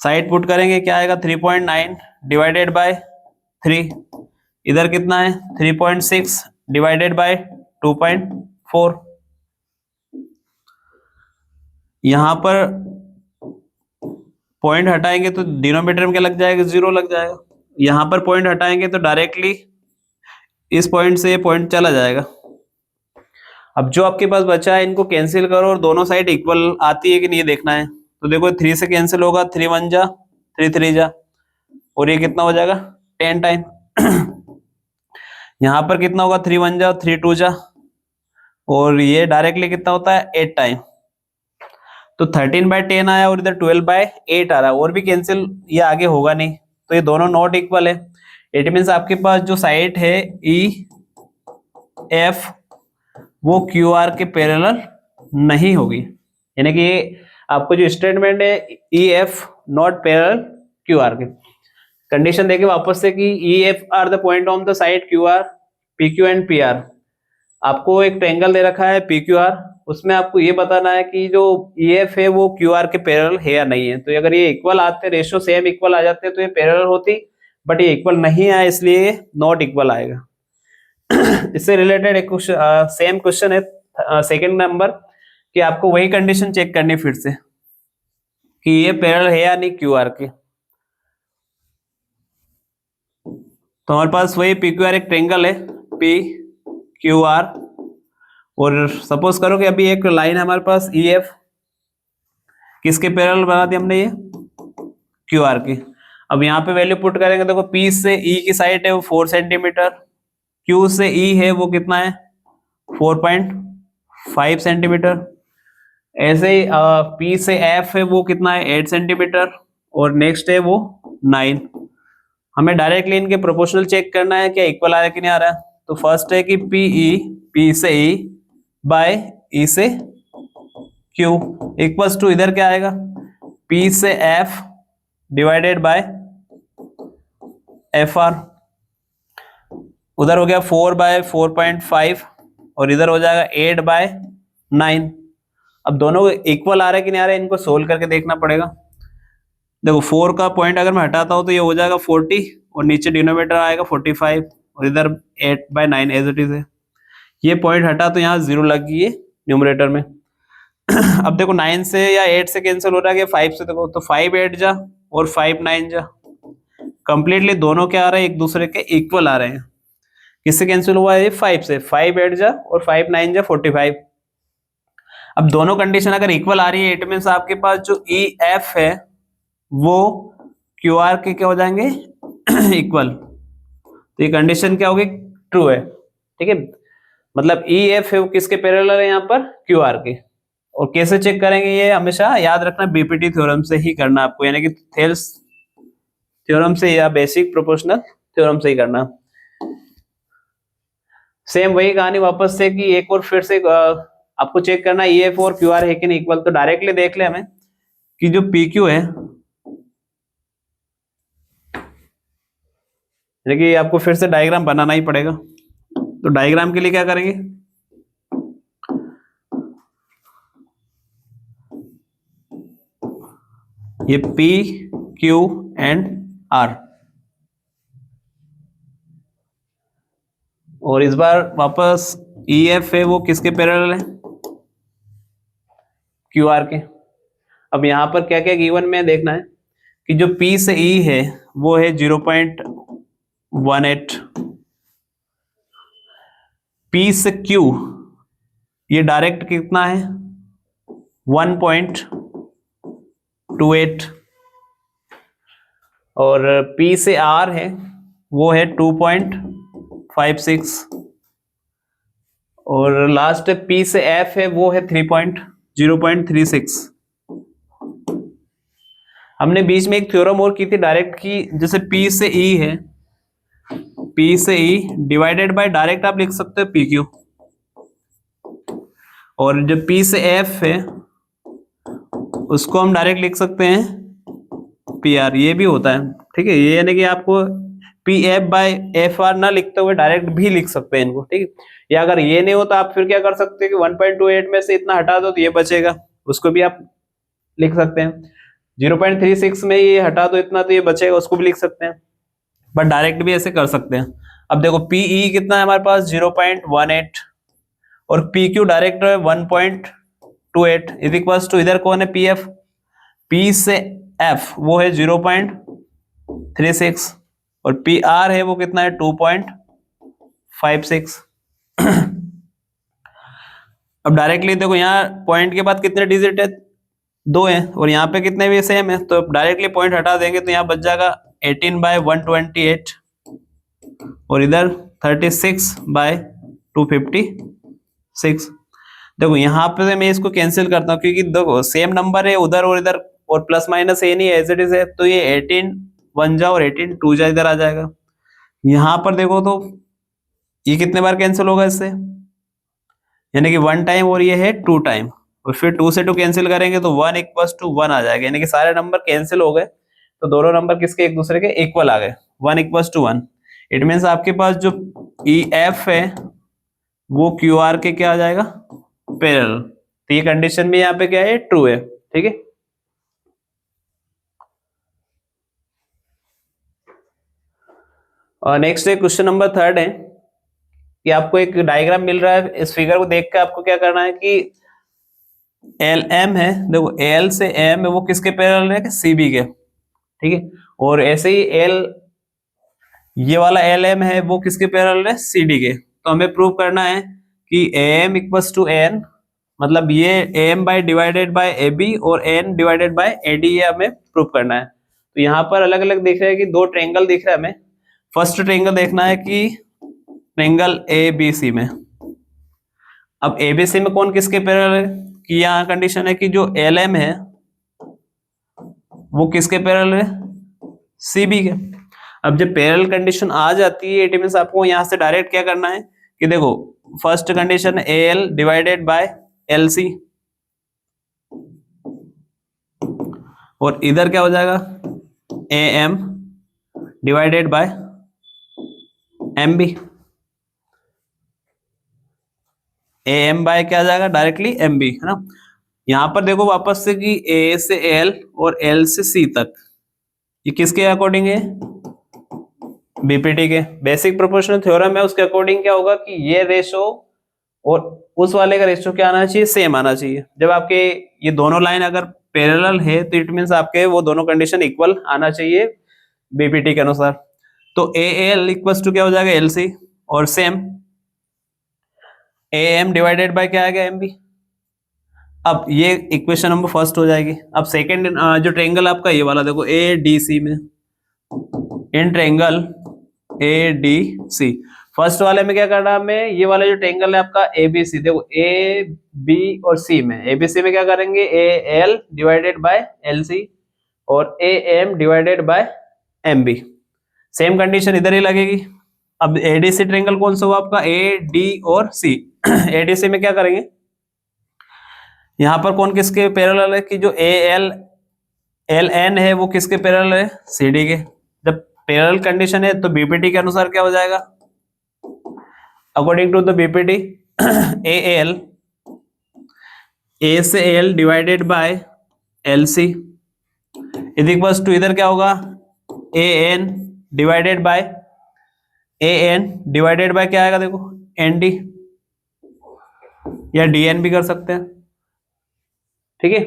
side put करेंगे क्या आएगा 3.9 डिवाइडेड बाय 3, इधर कितना है 3.6 डिवाइडेड बाय 2.4, यहां पर पॉइंट हटाएंगे तो डिनोमिनेटर में क्या लग जाएगा, 0 लग जाएगा, यहां पर पॉइंट हटाएंगे तो डायरेक्टली इस पॉइंट से ये पॉइंट चला जाएगा। अब जो आपके पास बचा है इनको कैंसिल करो और दोनों साइड इक्वल आती है कि नहीं देखना है। तो देखो 3 से कैंसिल होगा, 3 1 जा 3 3 जा, और ये कितना हो जाएगा 10 टाइम। यहां पर कितना होगा 3 1 जा 3 2 जा, और ये डायरेक्टली कितना होता है 8 टाइम। तो 13/10 आया और इधर 12/8 आ रहा है, और भी कैंसिल ये आगे होगा नहीं, तो ये दोनों नॉट इक्वल है। इट मीन्स आपके पास जो साइड है ई एफ वो क्यू आर के पैरेलल नहीं होगी, यानी कि आपको जो स्टेटमेंट है E F not parallel Q R के, कंडीशन देके वापस से कि E F R the point on the side Q R P Q and P R. आपको एक ट्रायंगल दे रखा है पी क्यू आर, उसमें आपको ये बताना है कि जो ई एफ है वो क्यू आर के पैरेलल है या नहीं है। तो अगर ये इक्वल आते, रेशियो सेम इक्वल आ जाते तो ये पैरेलल होती, बट ये इक्वल नहीं आया इसलिए नॉट इक्वल आएगा। इससे रिलेटेड एक सेम क्वेश्चन है सेकंड नंबर, कि आपको वही कंडीशन चेक करनी फिर से कि ये पैरेलल है या नहीं क्यू आर के। तो हमारे पास वही पी क्यू आर एक ट्रायंगल है पी क्यू आर, और सपोज करो कि अभी एक लाइन है हमारे पास ई एफ, किसके पैरेलल बना दी हमने ये क्यू आर की। अब यहाँ पे वैल्यू पुट करेंगे, देखो पी से ई की साइड है वो 4 सेंटीमीटर, क्यू से ई है वो कितना है 4.5 सेंटीमीटर, ऐसे ही पी से एफ है वो कितना है 8 सेंटीमीटर, और नेक्स्ट है वो 9। हमें डायरेक्टली इनके प्रोपोर्शनल चेक करना है क्या इक्वल आ रहा है कि नहीं आ रहा है। तो फर्स्ट है कि पी से ई बाय ई से क्यू इक्वल्स टू इधर क्या आएगा पी से F divided by F are, उधर हो गया 4/4.5 और इधर हो जाएगा 8/9। अब दोनों इक्वल आ रहा है कि नहीं आ रहा है, इनको सोल्व करके देखना पड़ेगा। देखो 4 का पॉइंट अगर मैं हटाता हूं तो ये हो जाएगा 40, और नीचे डिनोमिनेटर आएगा 45, और इधर 8/9 एज इट इज है। ये पॉइंट हटा तो यहाँ 0 लग गई है न्यूमरेटर में। अब देखो 9 से या 8 से कैंसिल हो रहा है, 5 से, देखो तो 5 8 जा और 5 9 जा, कंप्लीटली दोनों क्या आ रहे हैं एक दूसरे के इक्वल आ रहे हैं। किससे कैंसिल हुआ है 5 से, 5 8 जा और 5 9 जा 45। अब दोनों कंडीशन अगर इक्वल आ रही है, इट मींस आपके पास जो ई एफ है वो क्यू आर के क्या हो जाएंगे इक्वल। तो ये कंडीशन क्या होगी ट्रू है, ठीक है। मतलब ई एफ है वो किसके पैरेलल है यहाँ पर क्यू आर के। और कैसे चेक करेंगे ये हमेशा याद रखना, बीपीटी थ्योरम से ही करना आपको, यानी कि थेल्स थ्योरम से या बेसिक प्रोपोर्शनल थ्योरम से ही करना। सेम वही कहानी वापस से कि एक और फिर से आपको चेक करना ई एफ और क्यू आर है कि नहीं इक्वल। तो डायरेक्टली देख ले हमें कि जो पी क्यू है, यानी कि आपको फिर से डायग्राम बनाना ही पड़ेगा। तो डायग्राम के लिए क्या करेंगे, ये P Q एंड R, और इस बार वापस EF है वो किसके पैरेलल है QR के। अब यहां पर क्या क्या गिवन में देखना है कि जो P से E है वो है 0.18, P से Q ये डायरेक्ट कितना है 1.28, और P से R है वो है 2.56, और लास्ट P से F है वो है 0.36। हमने बीच में एक थ्योरम और की थी डायरेक्ट की, जैसे P से E है, P से E डिवाइडेड बाय डायरेक्ट आप लिख सकते हो PQ, और जो P से F है उसको हम डायरेक्ट लिख सकते हैं PR, ये भी होता है, ठीक है। ये यानी कि आपको P F by F R ना लिखते हुए डायरेक्ट भी लिख सकते हैं इनको, ठीक है। या अगर ये नहीं हो तो आप फिर क्या कर सकते हैं कि 1.28 में से इतना हटा दो तो ये बचेगा, उसको भी आप लिख सकते हैं। 0.36 में ये हटा दो इतना तो ये बचेगा, उसको भी लिख सकते हैं, बट डायरेक्ट भी ऐसे कर सकते हैं। अब देखो पीई कितना है हमारे पास 0.18 और पी क्यू डायरेक्ट है 1.28 इज इक्वल्स टू, इधर कौन है पी एफ, पी से एफ वो है 0.36 और पी आर है वो कितना है 2.56। अब डायरेक्टली देखो यहाँ पॉइंट के बाद कितने डिजिट है, 2 है, और यहाँ पे कितने भी सेम है, तो डायरेक्टली पॉइंट हटा देंगे तो यहाँ बच जाएगा 18/128 और इधर 36/256। देखो यहाँ पे मैं इसको कैंसिल करता हूँ क्योंकि देखो सेम नंबर है उधर और इधर, और प्लस माइनस ए नहीं एज इट इज है, तो ये 18 1 जा और 18 2 जा इधर आ जाएगा। यहाँ पर देखो तो ये कितने बार कैंसिल होगा इससे, यानी कि 1 टाइम और ये है 2 टाइम, और फिर 2 से 2 कैंसिल करेंगे तो 1 इक्वल्स टू 1 आ जाएगा, यानी कि सारे नंबर कैंसिल हो गए तो दोनों नंबर किसके एक दूसरे के इक्वल आ गए, 1 इक्वल्स टू 1। इट मीन्स आपके पास जो ई एफ है वो क्यू आर के क्या आ जाएगा, पैरेलल। तो ये कंडीशन भी यहाँ पे क्या है, ट्रू है, ठीक है। और नेक्स्ट है क्वेश्चन नंबर 3 है कि आपको एक डायग्राम मिल रहा है, इस फिगर को देख के आपको क्या करना है कि एल एम है, देखो एल से एम है वो किसके पैरेलल है, सी बी के, ठीक है। और ऐसे ही एल ये वाला एल एम है वो किसके पैरेलल है, सी डी के। तो हमें प्रूव करना है कि A M equals to N, मतलब ये A M by divided by A B और N divided by A D, ये हमें प्रूव करना है। तो यहाँ पर अलग अलग दिख रहा है कि 2 ट्रायंगल दिख रहा है हमें। फर्स्ट ट्रायंगल देखना है कि ट्रायंगल ए बी सी में, अब ए बी सी में कौन किसके पैरेलल है, कि यहाँ कंडीशन है कि जो एल एम है वो किसके पैरेलल है, सी बी के। अब जब पैरेलल कंडीशन आ जाती है इट मींस आपको यहाँ से डायरेक्ट क्या करना है कि देखो first condition A L divided by L C, और इधर क्या हो जाएगा A M divided by M B, A M by क्या आ जाएगा डायरेक्टली एम बी, है ना। यहां पर देखो वापस से कि ए से एल और एल से सी तक ये किसके अकॉर्डिंग है, बीपीटी के। बेसिक प्रोपोर्शनल थ्योरम है, उसके अकॉर्डिंग क्या होगा कि ये रेशो और उस वाले का रेशो क्या आना चाहिए, सेम आना चाहिए। जब आपके ये दोनों लाइन अगर पैरेलल है तो इट मींस आपके वो दोनों कंडीशन इक्वल आना चाहिए बीपीटी के अनुसार। तो ए एल इक्वल्स टू क्या हो जाएगा एल सी, और same A M divided by क्या आ गया एम बी। अब ये इक्वेशन नंबर फर्स्ट हो जाएगी। अब सेकंड जो ट्रायंगल आपका ये वाला देखो ए डी सी में, in triangle A D C first वाले में क्या करना है हमें, ये वाला जो ट्रायंगल है आपका ए बी सी, देखो ए बी और सी में, ए बी सी में क्या करेंगे A L divided by L C और A M divided by M B. Same condition इधर ही लगेगी। अब एडीसी ट्रायंगल कौन सा हुआ आपका, ए डी और सी। एडीसी में क्या करेंगे, यहां पर कौन किसके पैरेलल है कि जो ए एल एल एन है वो किसके पैरेलल है, सी डी के। जब पैरेलल कंडीशन है तो बीपीटी के अनुसार क्या हो जाएगा, according to the BPT A L A से L divided by L C is equals to इधर क्या होगा A N divided by A N divided by क्या आएगा देखो एन डी, या डी एन भी कर सकते हैं, ठीक है।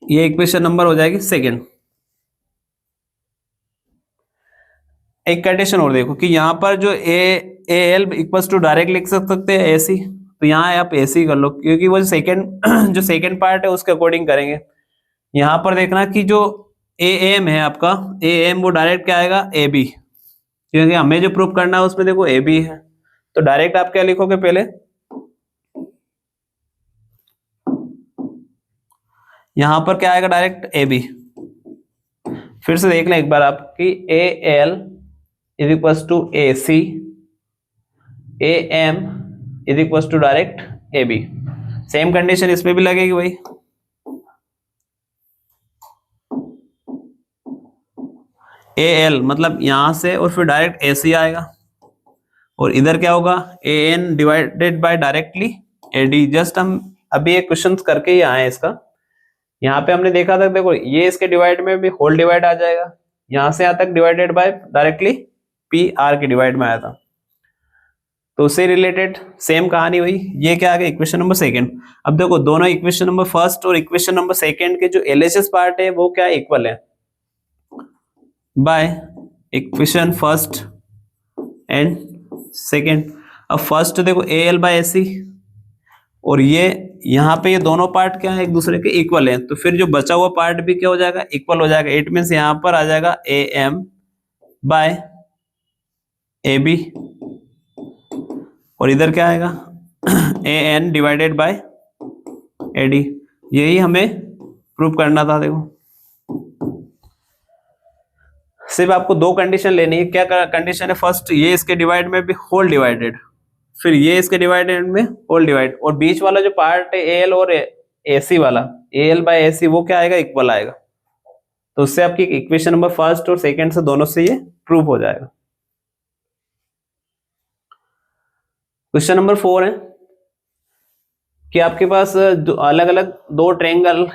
ये इक्वेशन नंबर हो जाएगी सेकंड। एक कंडीशन और देखो कि यहां पर जो A L equals to direct लिख सकते हैं ए सी, तो यहाँ आप ए सी कर लो क्योंकि वो सेकंड जो सेकंड पार्ट है उसके अकॉर्डिंग करेंगे। यहां पर देखना कि जो ए एम है आपका ए एम वो डायरेक्ट क्या आएगा ए बी, क्योंकि हमें जो प्रूफ करना है उसमें देखो ए बी है, तो डायरेक्ट आप क्या लिखोगे पहले, यहां पर क्या आएगा डायरेक्ट ए बी। फिर से देख लें एक बार आप कि A L is equals to A C, A M is equals to direct A B. Same condition इसमें भी लगेगी भाई। ए एल मतलब यहां से और फिर डायरेक्ट ए सी आएगा, और इधर क्या होगा A N divided by directly A D. Just हम अभी एक क्वेश्चन करके ही आए हैं इसका। यहाँ पे हमने देखा था, देखो ये इसके डिवाइड में भी होल डिवाइड आ जाएगा, यहां से यहां तक divided by directly P R के डिवाइड में आया था, तो उससे रिलेटेड सेम कहानी हुई। ये क्या आ गया इक्वेशन नंबर सेकंड। अब देखो दोनों इक्वेशन नंबर फर्स्ट और इक्वेशन नंबर सेकंड के जो एलएचएस पार्ट है वो क्या इक्वल है by equation first and second. अब फर्स्ट देखो ए एल बाय ए सी, और ये यहाँ पे ये दोनों पार्ट क्या है एक दूसरे के इक्वल है, तो फिर जो बचा हुआ पार्ट भी क्या हो जाएगा इक्वल हो जाएगा। इट मीन्स यहाँ पर आ जाएगा A M by A B, और इधर क्या आएगा A N divided by A D. यही हमें प्रूव करना था। देखो सिर्फ आपको दो कंडीशन लेनी है। क्या कंडीशन है, फर्स्ट ये इसके डिवाइड में भी होल डिवाइडेड, फिर ये इसके डिवाइडेड में होल डिवाइड, और बीच वाला जो पार्ट है ए एल और ए सी वाला ए एल बाय ए सी वो क्या आएगा इक्वल आएगा। तो उससे आपकी इक्वेशन नंबर फर्स्ट और सेकंड से दोनों से ये प्रूव हो जाएगा। क्वेश्चन नंबर 4 है कि आपके पास अलग अलग दो ट्रायंगल,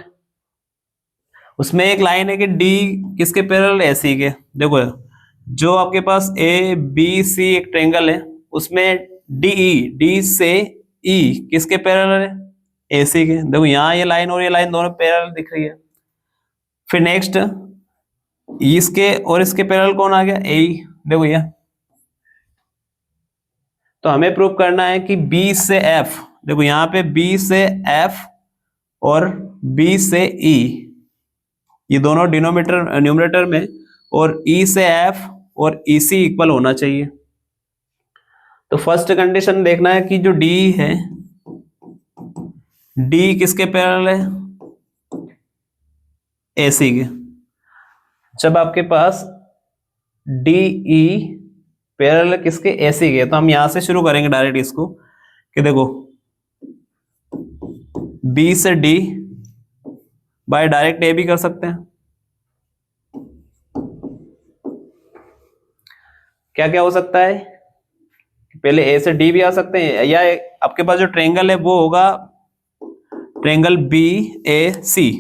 उसमें एक लाइन है कि डी किसके पैरेलल है सी के। देखो जो आपके पास ए बी सी एक ट्रायंगल है, उसमें डी से ई किसके पैरेलल है ए सी के। देखो यहाँ ये लाइन और ये लाइन दोनों पैरेलल दिख रही है। फिर नेक्स्ट इसके और इसके पैरेलल कौन आ गया ए। देखो ये तो हमें प्रूव करना है कि बी से एफ, देखो यहाँ पे बी से एफ और बी से ई, ये दोनों डिनोमिनेटर न्यूमरेटर में, और ई से एफ और ई सी इक्वल होना चाहिए। तो फर्स्ट कंडीशन देखना है कि जो डी है डी किसके पैरेलल है ए सी के। जब आपके पास डी ई पैरेलल किसके ए सी के, तो हम यहां से शुरू करेंगे डायरेक्ट इसको कि देखो बी से डी बाय डायरेक्ट ए भी कर सकते हैं। क्या क्या हो सकता है, पहले ए से डी भी आ सकते हैं, या आपके पास जो ट्रायंगल है वो होगा ट्रायंगल बी ए सी।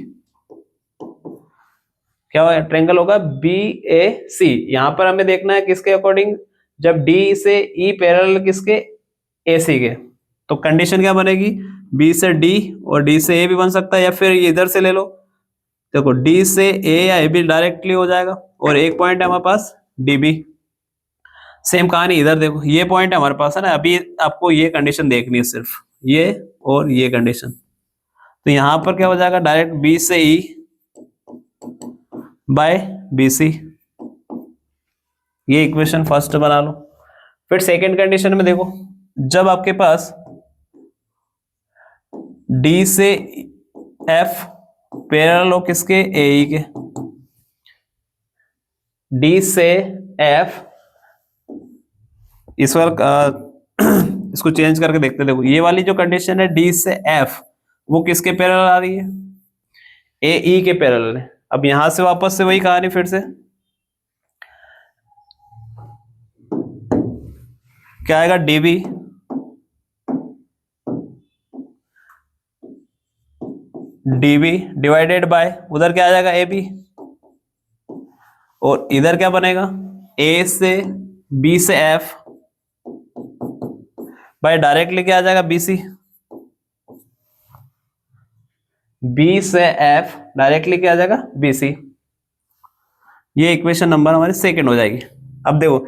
क्या ट्रायंगल होगा बी ए सी। यहां पर हमें देखना है किसके अकॉर्डिंग, जब डी से ई पैरेलल किसके ए सी के, तो कंडीशन क्या बनेगी बी से डी और डी से ए भी बन सकता है, या फिर इधर से ले लो। देखो डी से ए या ए भी डायरेक्टली हो जाएगा, और एक पॉइंट है हमारे पास डी बी। सेम कहानी इधर देखो ये पॉइंट है हमारे पास है ना, अभी आपको ये कंडीशन देखनी है सिर्फ ये और ये कंडीशन। तो यहां पर क्या हो जाएगा डायरेक्ट बी से ई बाय बी सी, ये इक्वेशन फर्स्ट बना लो। फिर सेकंड कंडीशन में देखो जब आपके पास डी से एफ पैरेलल हो किसके ए ई के, डी से एफ इस बार इसको चेंज करके देखते हैं। देखो ये वाली जो कंडीशन है डी से एफ वो किसके पैरेलल आ रही है ए ई के पैरेलल है। अब यहां से वापस से वही कहानी फिर से क्या आएगा डीबी डीबी डिवाइडेड बाय उधर क्या आ जाएगा ए बी, और इधर क्या बनेगा ए से बी से एफ बाय डायरेक्टली क्या आ जाएगा बी सी, बी से एफ डायरेक्टली क्या आ जाएगा बी सी। ये इक्वेशन नंबर हमारी सेकंड हो जाएगी। अब देखो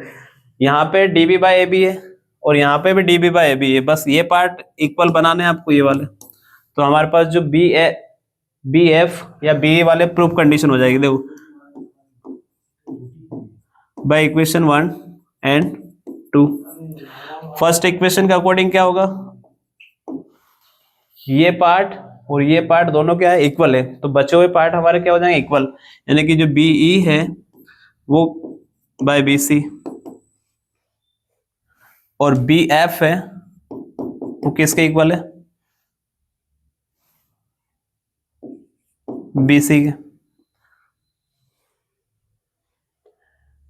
यहाँ पे डीबी बाय ए बी है और यहाँ पे भी डीबी बाय ए बी है, बस ये पार्ट इक्वल बनाने हैं आपको ये वाले। तो हमारे पास जो बी एफ या बी वाले प्रूफ कंडीशन हो जाएगी। देखो by equation 1 and 2, first equation के अकॉर्डिंग क्या होगा ये पार्ट और ये पार्ट दोनों क्या है इक्वल है, तो बचे हुए पार्ट हमारे क्या हो जाएंगे इक्वल, यानी कि जो बी ई है वो बाय बी सी और बी एफ है वो किसके इक्वल है बी सी के।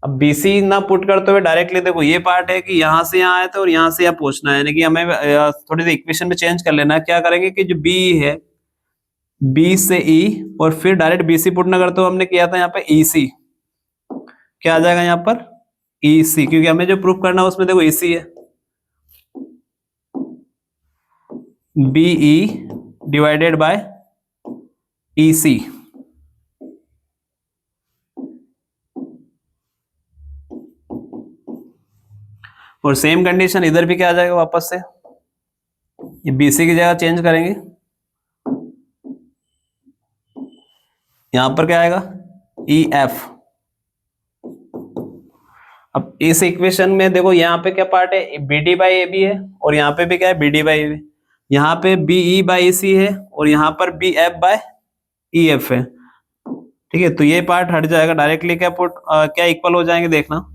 अब BC ना पुट करते हुए डायरेक्टली देखो ये पार्ट है कि यहाँ से यहाँ आए थे और यहाँ से यहाँ पहुंचना है, यानी कि हमें थोड़ी सी इक्वेशन में चेंज कर लेना है। क्या करेंगे कि जो B है, B से E और फिर डायरेक्ट BC पुट ना करते हुए हमने किया था यहाँ पे EC, क्या आ जाएगा यहाँ पर EC, क्योंकि हमें जो प्रूफ करना है उसमें देखो EC है, BE डिवाइडेड बाय EC। और सेम कंडीशन इधर भी क्या आ जाएगा वापस से, ये BC की जगह चेंज करेंगे, यहां पर क्या आएगा EF। अब इस इक्वेशन में देखो यहाँ पे क्या पार्ट है, BD बाई AB है और यहाँ पे भी क्या है BD बाई AB, यहाँ पे BE बाई EC है और यहाँ पर BF बाय EF है। ठीक है, तो ये पार्ट हट जाएगा, डायरेक्टली क्या क्या इक्वल हो जाएंगे देखना।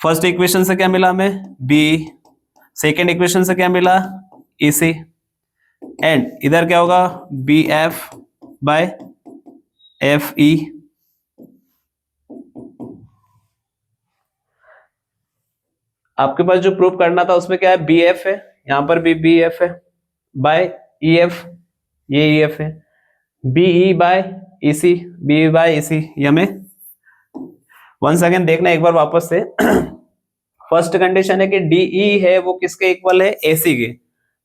फर्स्ट इक्वेशन से क्या मिला हमें B, सेकेंड इक्वेशन से क्या मिला EC, एंड इधर क्या होगा BF बाय FE। आपके पास जो प्रूफ करना था उसमें क्या है BF है, यहां पर भी BF है बाय EF, ये EF है, BE by EC, BE by EC, ये हमें वंस अगेन देखना एक बार वापस से। फर्स्ट कंडीशन है कि DE है वो किसके इक्वल है AC के,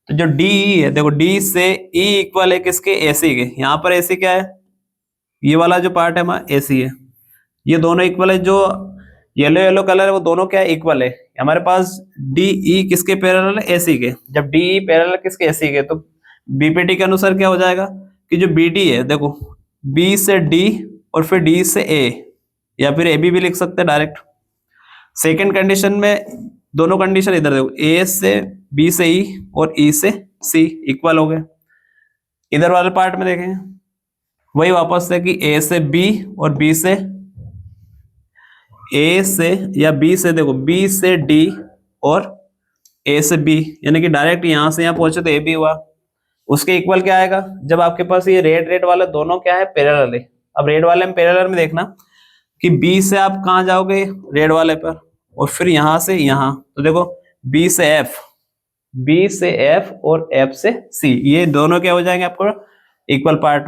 तो जो DE है देखो D से E इक्वल है किसके AC के, यहां पर AC क्या है, ये वाला जो पार्ट है हमारा AC है, ये दोनों इक्वल है, जो येलो येलो कलर है वो दोनों क्या है इक्वल है। हमारे पास DE किसके पैरेलल है AC के, जब DE पैरेलल किसके AC के, तो BPT के अनुसार क्या हो जाएगा कि जो BD है देखो B से D और फिर D से A, या फिर AB भी लिख सकते हैं डायरेक्ट। सेकेंड कंडीशन में दोनों कंडीशन इधर देखो A से B से E और E से C इक्वल हो गए। इधर वाले पार्ट में देखें वही वापस से कि A से B और B से A से या B से देखो B से D और A से B, यानी कि डायरेक्ट यहां से यहां पहुंचे तो A भी हुआ, उसके इक्वल क्या आएगा जब आपके पास ये रेड रेड वाले दोनों क्या है पैरेलल है। अब रेड वाले में पैरेलल में देखना कि B से आप कहां जाओगे रेड वाले पर और फिर यहां से यहां, तो देखो B से F, B से F और F से C, ये दोनों क्या हो जाएंगे आपको इक्वल पार्ट।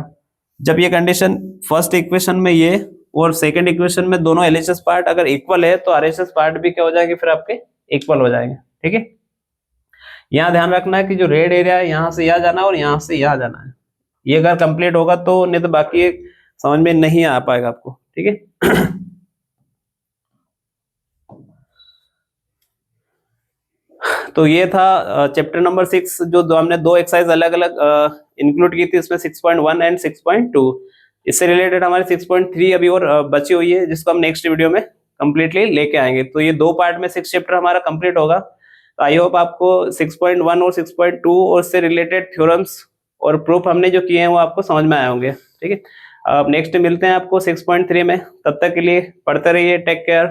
जब ये कंडीशन फर्स्ट इक्वेशन में ये और सेकंड इक्वेशन में दोनों LHS पार्ट अगर इक्वल है तो RHS पार्ट भी क्या हो जाएंगे फिर आपके इक्वल हो जाएंगे। ठीक है, यहाँ ध्यान रखना है कि जो रेड एरिया है यहाँ से यहाँ जाना है और यहाँ से यहाँ जाना है, ये अगर कंप्लीट होगा तो, नहीं तो बाकी ये समझ में नहीं आ पाएगा आपको। ठीक है, तो ये था चैप्टर नंबर 6, जो हमने दो एक्सरसाइज अलग अलग इंक्लूड की थी, इसमें 6.1 एंड 6.2। इससे रिलेटेड हमारे 6.3 अभी और बची हुई है, जिसको हम नेक्स्ट वीडियो में कंप्लीटली लेके आएंगे। तो ये दो पार्ट में 6 चैप्टर हमारा कंप्लीट होगा। तो आई होप आपको 6.1 और 6.2 और उससे रिलेटेड थ्योरम्स और प्रूफ हमने जो किए हैं वो आपको समझ में आए होंगे। ठीक है, अब नेक्स्ट मिलते हैं आपको 6.3 में, तब तक के लिए पढ़ते रहिए, टेक केयर।